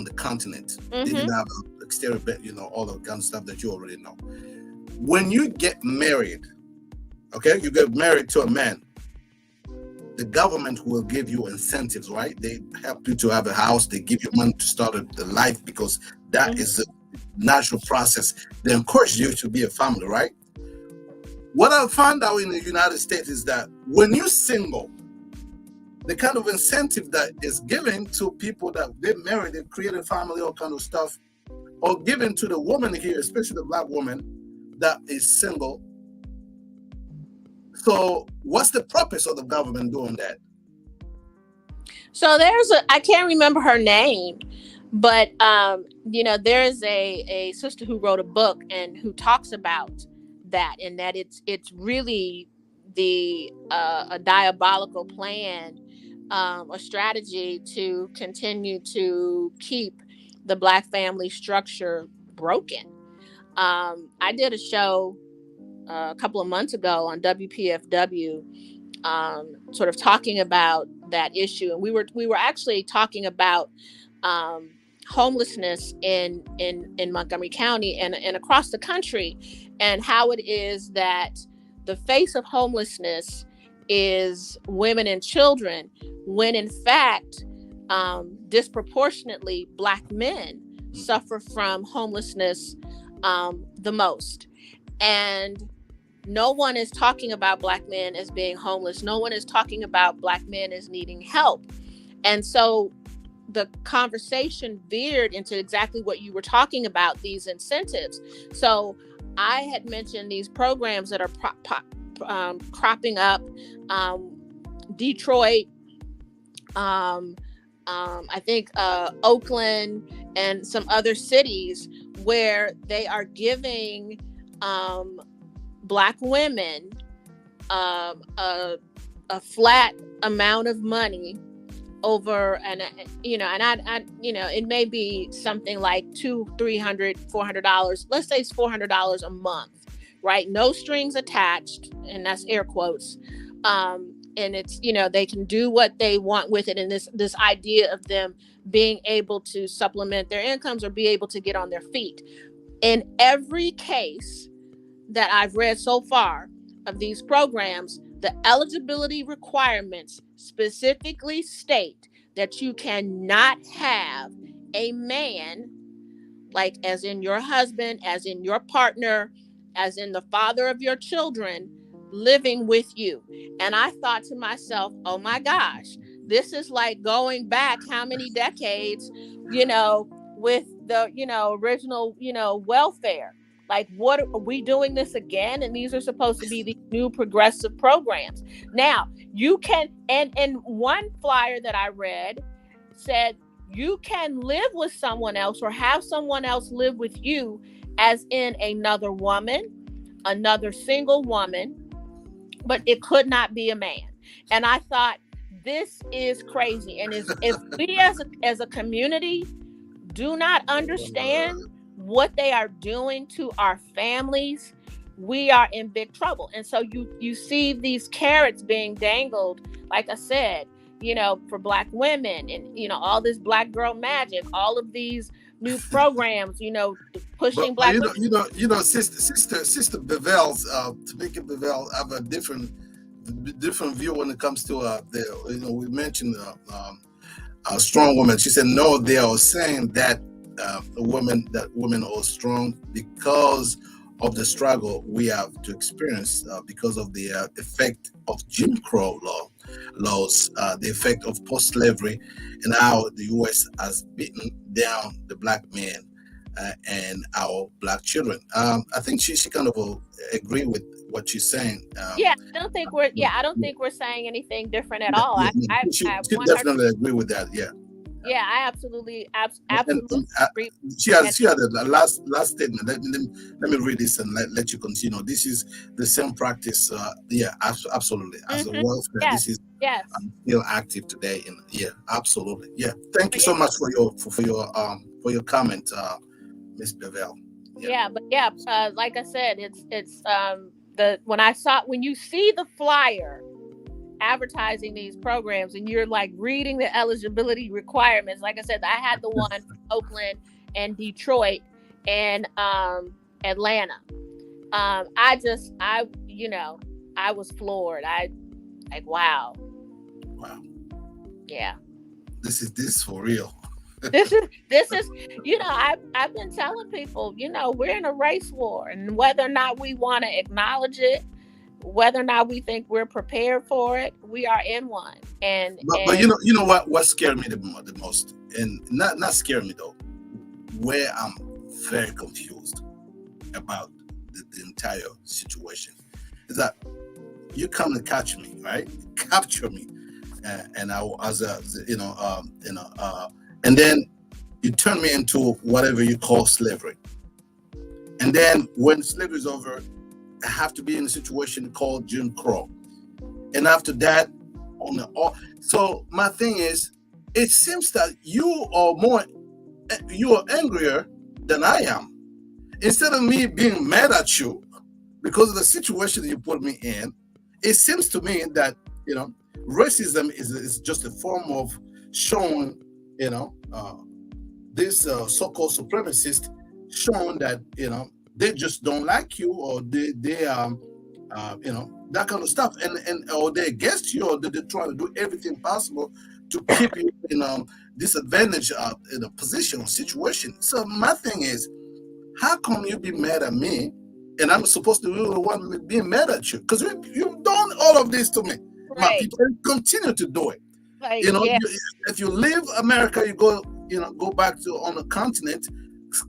the continent. They didn't have an exterior, all the gun stuff that you already know. When you get married, okay, you get married to a man, the government will give you incentives, right? They help you to have a house. They give you money to start the life, because that is a natural process. They encourage you to be a family, right? What I found out in the United States is that when you're single, the kind of incentive that is given to people that they married, they create a family, all kind of stuff, or given to the woman here, especially the Black woman that is single. So what's the purpose of the government doing that? So I can't remember her name, but there's a sister who wrote a book and who talks about that, and that it's really a diabolical plan, a strategy to continue to keep the Black family structure broken. I did a show a couple of months ago on WPFW, sort of talking about that issue, and we were actually talking about homelessness in Montgomery County and across the country, and how it is that the face of homelessness is women and children, when in fact disproportionately Black men suffer from homelessness the most. And no one is talking about Black men as being homeless. No one is talking about Black men as needing help. And so the conversation veered into exactly what you were talking about, these incentives. So I had mentioned these programs that are cropping up, Detroit, I think Oakland, and some other cities, where they are giving Black women a flat amount of money over, and it may be something like $200, $300, $400. Let's say it's $400 a month, right? No strings attached, and that's air quotes. And it's, they can do what they want with it. And this idea of them being able to supplement their incomes or be able to get on their feet. In every case that I've read so far of these programs, the eligibility requirements specifically state that you cannot have a man, like as in your husband, as in your partner, as in the father of your children, living with you. And I thought to myself, oh my gosh, this is like going back how many decades, with the original welfare. Like, what are we doing this again? And these are supposed to be the new progressive programs. Now you can, and one flyer that I read said you can live with someone else or have someone else live with you, as in another woman, another single woman, but it could not be a man. And I thought, this is crazy. And if we as a community do not understand what they are doing to our families, we are in big trouble. And so you see these carrots being dangled, like I said, for Black women, and all this Black girl magic, all of these new programs, pushing Black women. Sister Bevel's, Tamika Bevel, have a different view when it comes to we mentioned a strong woman. She said no, they are saying that women are strong because of the struggle we have to experience, because of the effect of Jim Crow laws, the effect of post-slavery, and how the U.S. has beaten down the Black men and our Black children. I think she kind of agree with what she's saying. I don't think we're saying anything different at all. I she definitely agree with that. Yeah, I absolutely agree. She had a last statement. Let me read this and let you continue. This is the same practice. Absolutely. As a welfare, this is still active today. Absolutely. Yeah. Thank you so much for your comment, Miss Bevel. Like I said, it's when you see the flyer advertising these programs and you're like reading the eligibility requirements, like I said, I had the one from Oakland and Detroit and Atlanta. I was floored. Wow. Yeah. This is for real. This is I've been telling people, we're in a race war, and whether or not we want to acknowledge it, whether or not we think we're prepared for it, we are in one. But you know what scared me the most, and not scared me though, where I'm very confused about the entire situation, is that you come to catch me, right? Capture me, and I as and then you turn me into whatever you call slavery, and then when slavery is over, I have to be in a situation called Jim Crow. And after that, so my thing is, it seems that you are angrier than I am. Instead of me being mad at you because of the situation you put me in, it seems to me that, racism is just a form of showing, this so-called supremacist showing that, they just don't like you, or they that kind of stuff, and or they're against you, or they're trying to do everything possible to keep you in disadvantage in a position or situation. So my thing is, how come you be mad at me, and I'm supposed to be the one being mad at you? Because you've done all of this to me, my people, and continue to do it. If you leave America, you go back to on the continent.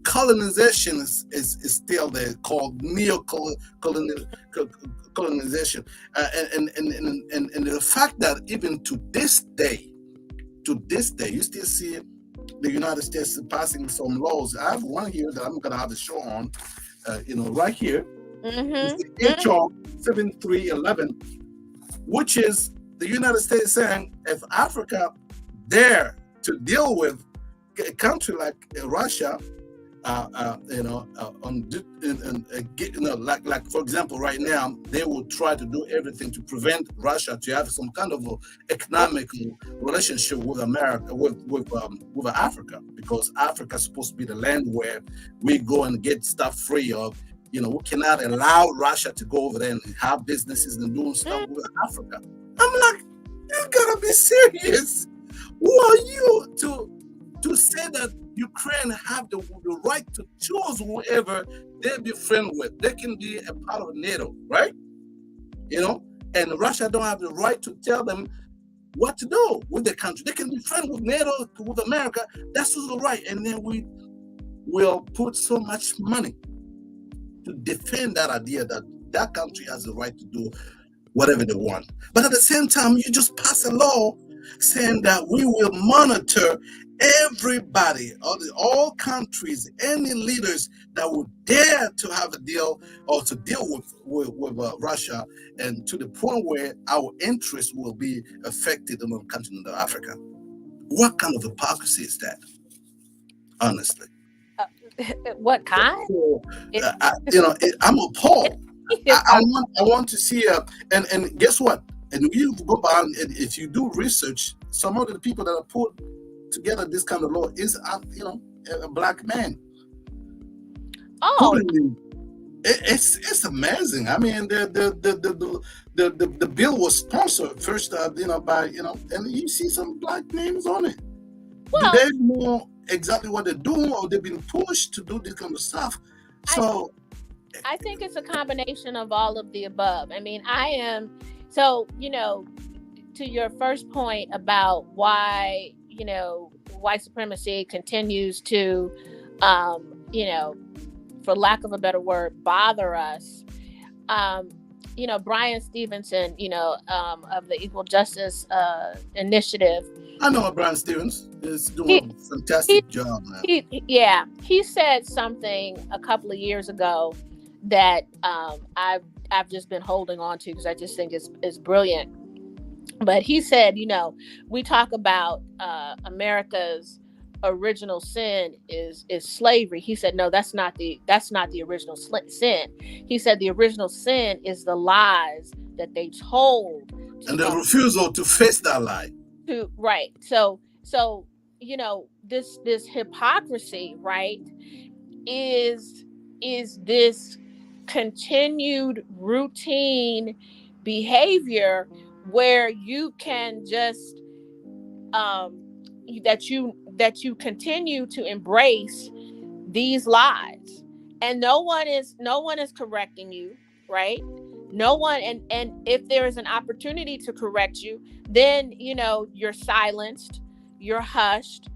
Colonization is still there, called neo-colonization, and the fact that even to this day, you still see the United States passing some laws. I have one here that I'm going to have a show on, right here. HR 7311, which is the United States saying if Africa dare to deal with a country like Russia, like for example, right now they will try to do everything to prevent Russia to have some kind of economic relationship with America, with Africa, because Africa is supposed to be the land where we go and get stuff free of. We cannot allow Russia to go over there and have businesses and doing stuff with Africa. I'm like, you gotta be serious. Who are you to say that Ukraine have the right to choose whoever they be friends with? They can be a part of NATO, right? And Russia don't have the right to tell them what to do with the country. They can be friends with NATO, with America. That's the right. And then we will put so much money to defend that idea that that country has the right to do whatever they want. But at the same time, you just pass a law saying that we will monitor everybody, all countries, any leaders that would dare to have a deal or to deal with Russia, and to the point where our interests will be affected on the continent of Africa. What kind of hypocrisy is that? Honestly. What kind? I'm appalled. I want to see and guess what? And you go by, and if you do research, some of the people that are put together this kind of law is a black man. Oh, it's amazing. I mean, the bill was sponsored first, by and you see some black names on it. well, Do they know exactly what they're doing, or they've been pushed to do this kind of stuff? So I think it's a combination of all of the above. I mean, so, to your first point about why, white supremacy continues to, for lack of a better word, bother us. Brian Stevenson, of the Equal Justice Initiative. I know Brian Stevens is doing a fantastic job now. He said something a couple of years ago that I've just been holding on to because I just think it's brilliant. But he said, we talk about America's original sin is slavery. He said, no, that's not the original sin. He said the original sin is the lies that they told, and the refusal to face that lie. Right. So this hypocrisy, right, is this continued routine behavior where you can just that you continue to embrace these lies, and no one is correcting you, right? No one, and if there is an opportunity to correct you, then you're silenced, you're hushed.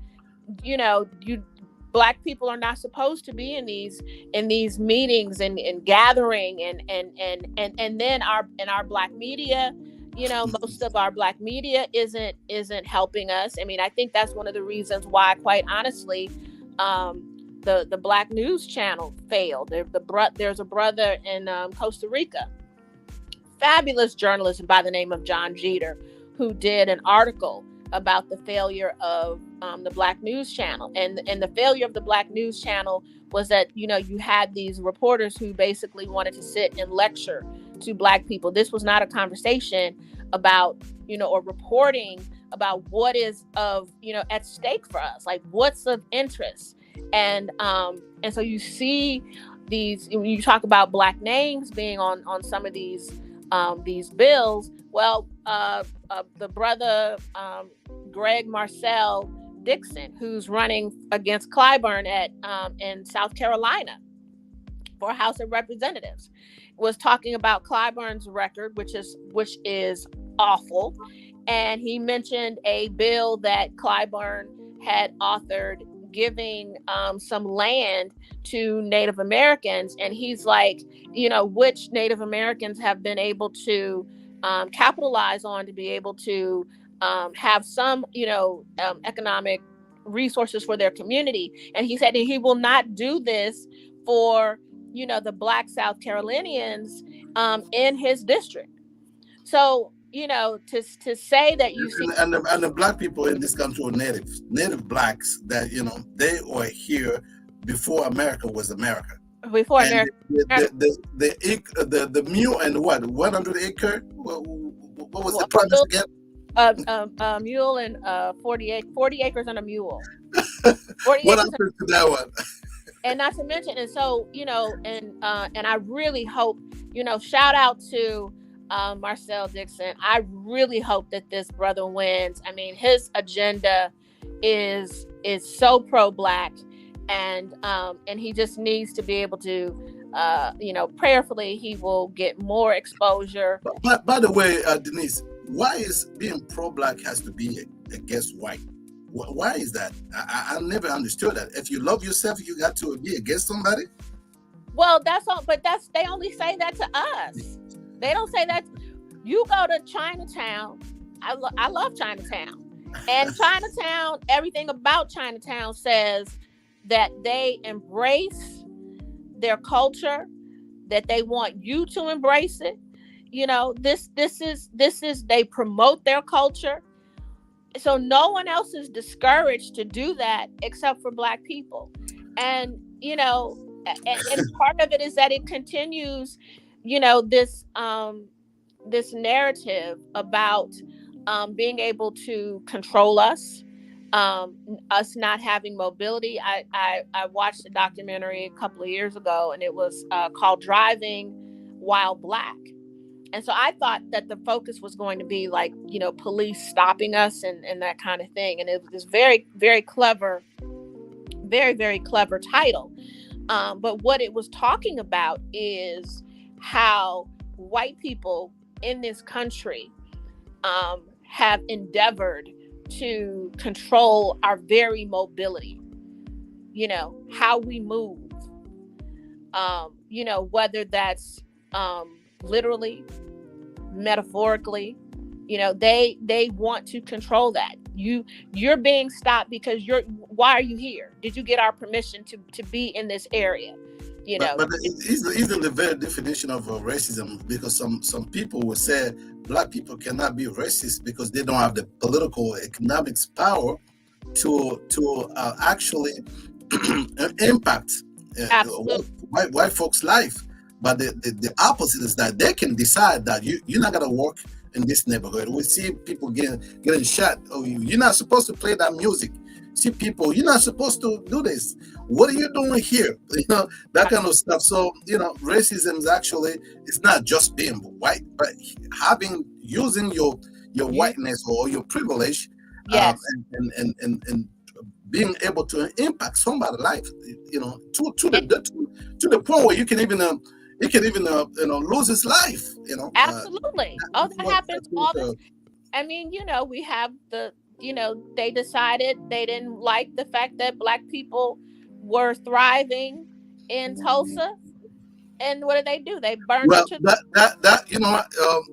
Black people are not supposed to be in these meetings and gathering and then our Black media, most of our Black media isn't helping us. I mean, I think that's one of the reasons why, quite honestly, the Black News Channel failed. There's a brother in Costa Rica, fabulous journalist by the name of John Jeter, who did an article about the failure of the Black News Channel. And the failure of the Black News Channel was that, you had these reporters who basically wanted to sit and lecture to Black people. This was not a conversation about, or reporting about what is at stake for us, like what's of interest. And so you see these, when you talk about Black names being on some of these bills. Well, the brother Greg Marcel Dixon, who's running against Clyburn in South Carolina for House of Representatives, was talking about Clyburn's record, which is awful, and he mentioned a bill that Clyburn had authored giving some land to Native Americans, and he's like, which Native Americans have been able to capitalize on to be able to have some, economic resources for their community. And he said that he will not do this for, the Black South Carolinians in his district. So, to say that you see, and the Black people in this country are native Blacks that they were here before America was America. Before and America, the mule and what 100 acre. What was the premise again? A mule and 40 acres on a mule. What happened to that one? And not to mention, and so and I really hope, shout out to Marcel Dixon. I really hope that this brother wins. I mean, his agenda is so pro-Black, and he just needs to be able to, prayerfully, he will get more exposure. By the way, Denise, why is being pro-Black has to be against white? Why is that? I never understood that. If you love yourself, you got to be against somebody. Well, that's all, but they only say that to us. They don't say that. You go to Chinatown. I love Chinatown. And Chinatown, everything about Chinatown says that they embrace their culture, that they want you to embrace it. You know, this is they promote their culture. So no one else is discouraged to do that except for Black people. And, you know, and part of it is that it continues, you know, this narrative about being able to control us, us not having mobility. I watched a documentary a couple of years ago, and it was called Driving While Black. And so I thought that the focus was going to be like, you know, police stopping us and that kind of thing. And it was very, very clever, very, very clever title. But what it was talking about is how white people in this country have endeavored to control our very mobility, you know, how we move, you know, whether that's literally, metaphorically, you know, they want to control that. You're being stopped because why are you here? Did you get our permission to be in this area? You know, but it's the very definition of racism, because some people will say Black people cannot be racist because they don't have the political economics power to actually impact white folks' life. But the opposite is that they can decide that you're not gonna work in this neighborhood. We see people getting shot. Oh, you're not supposed to play that music. See people, you're not supposed to do this. What are you doing here? You know, that kind of stuff. So, you know, racism is actually, it's not just being white, but using your whiteness or your privilege, yes, and being able to impact somebody's life, you know, to the point where you can even you know, lose his life, you know. Absolutely. That happens all the time. I mean, you know, we have you know, they decided they didn't like the fact that Black people were thriving in Tulsa. And what do? They burned well, it to that you know,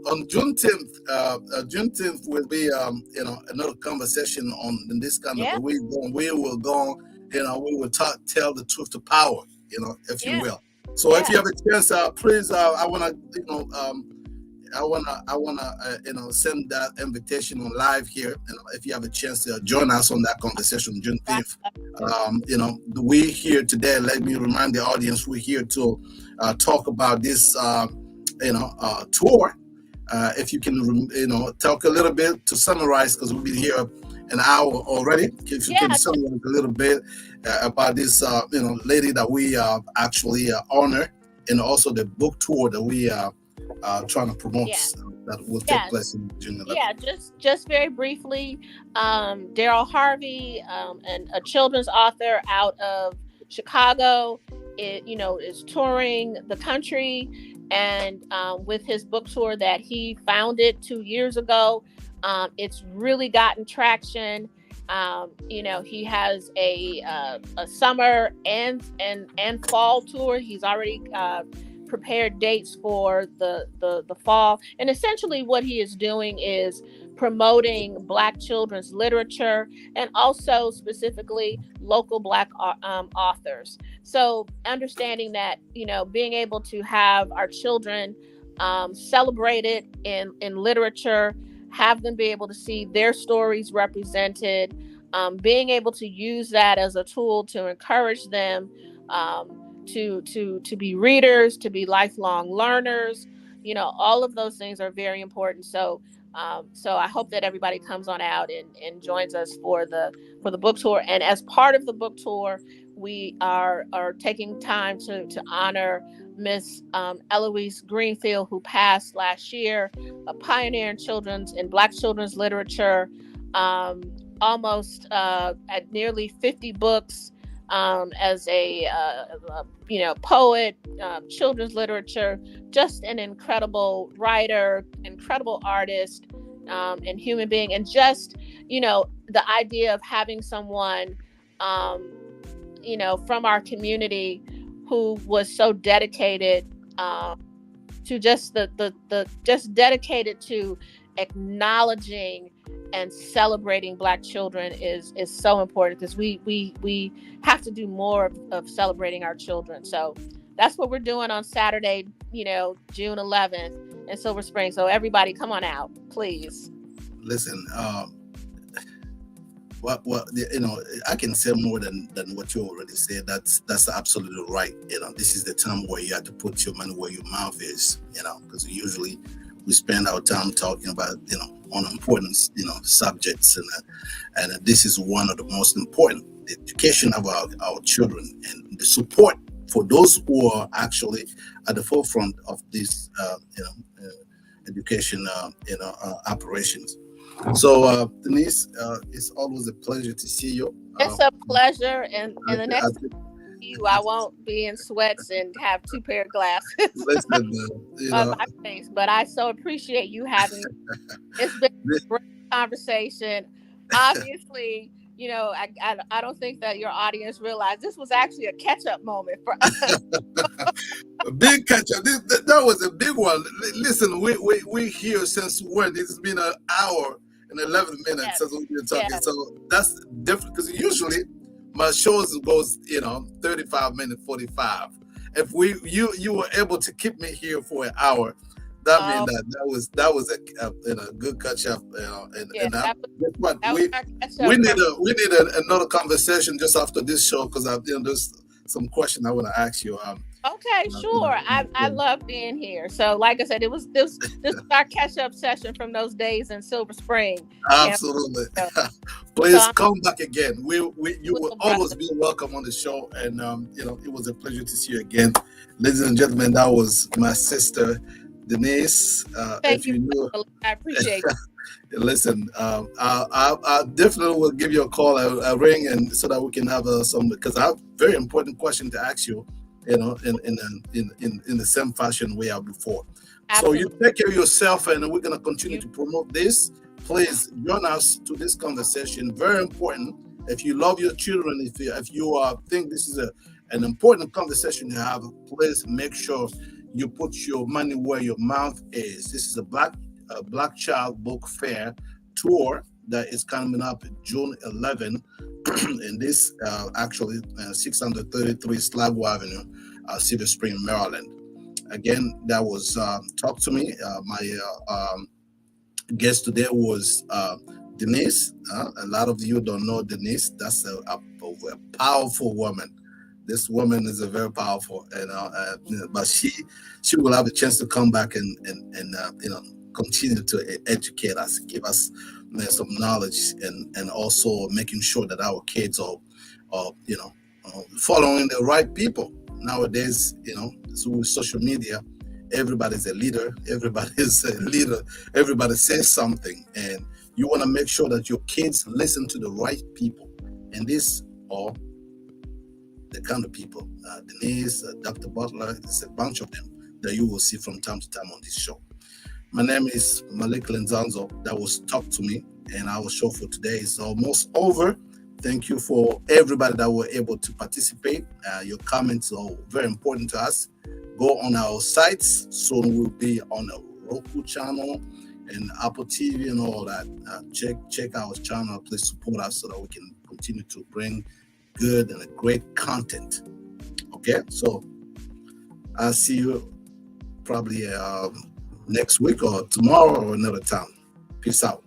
on Juneteenth will be you know, another conversation on this kind of, we will go, you know, we will tell the truth to power, you know, if you will. So if you have a chance, please, I want to, you know, I wanna you know, send that invitation on live here. You know, if you have a chance to join us on that conversation June 5th. You know, we here today. Let me remind the audience, we're here to talk about this you know, tour. If you can, you know, talk a little bit to summarize, because we've been here an hour already. If you can summarize a little bit about this you know, lady that we actually honor, and also the book tour that we trying to promote that will take place in June 11th. Yeah, just very briefly, Daryl Harvey, and a children's author out of Chicago, you know, is touring the country, and with his book tour that he founded 2 years ago, it's really gotten traction. You know, he has a summer and fall tour. He's already prepared dates for the fall, and essentially what he is doing is promoting Black children's literature, and also specifically local Black authors. So understanding that, you know, being able to have our children celebrated in literature, have them be able to see their stories represented, being able to use that as a tool to encourage them to be readers, to be lifelong learners, you know, all of those things are very important. So I hope that everybody comes on out and joins us for the book tour. And as part of the book tour, we are taking time to honor Miss Eloise Greenfield, who passed last year, a pioneer in Black children's literature, almost at nearly 50 books. As a you know, poet, children's literature, just an incredible writer, incredible artist, and human being, and just, the idea of having someone, from our community who was so dedicated, to just just dedicated to acknowledging and celebrating Black children is so important, because we have to do more of celebrating our children. So that's what we're doing on Saturday, June 11th in Silver Spring. So everybody, come on out, please. Listen, I can say more than what you already said. That's absolutely right. This is the time where you have to put your money where your mouth is. Because usually we spend our time talking about on important subjects, and this is one of the most important: the education of our children and the support for those who are actually at the forefront of this education operations. So Denise, it's always a pleasure to see you. It's a pleasure, and the next time I won't be in sweats and have 2 pair of glasses listen, on my face. But I so appreciate you having me. It's been a great conversation. Obviously, I don't think that your audience realized this was actually a catch-up moment for us. A big catch-up. That was a big one. Listen, we here since when? It's been an hour and 11 minutes Yes. since we've been talking. Yes. So that's different, because usually my shows goes 35 minutes, 45. If you were able to keep me here for an hour, that means that was a good catch up. We need another conversation just after this show, because there's some question I want to ask you. Okay, sure. I love being here. So, like I said, this was our catch up session from those days in Silver Spring. Absolutely. Please come back again. You will always be welcome on the show, and it was a pleasure to see you again, ladies and gentlemen. That was my sister Denise. Thank you. I appreciate it. Listen, I definitely will give you a call, a ring, and so that we can have some, because I have a very important question to ask you. In the same fashion we have before. Absolutely. So you take care of yourself, and we're going to continue to promote this. Please join us to this conversation. Very important. If you love your children, if you think this is an important conversation to have, please make sure you put your money where your mouth is. This is a Black Child Book Fair tour that is coming up June 11, and this actually 633 Slago Avenue, Silver Spring, Maryland. Again, that was Talk to Me. My guest today was Denise. A lot of you don't know Denise. That's a powerful woman. This woman is a very powerful, but she will have a chance to come back and continue to educate us, give us some knowledge, and also making sure that our kids are following the right people. Nowadays, through social media, everybody's a leader. Everybody says something, and you want to make sure that your kids listen to the right people. And these are the kind of people, Denise, Dr. Butler, there's a bunch of them that you will see from time to time on this show. My name is Malik Lenzanzo. That was Talk to Me, and our show for today is almost over. Thank you for everybody that were able to participate. Your comments are very important to us. Go on our sites. Soon we'll be on a Roku channel and Apple TV and all that. Check our channel. Please support us so that we can continue to bring good and great content. Okay, so I'll see you probably next week or tomorrow or another time. Peace out.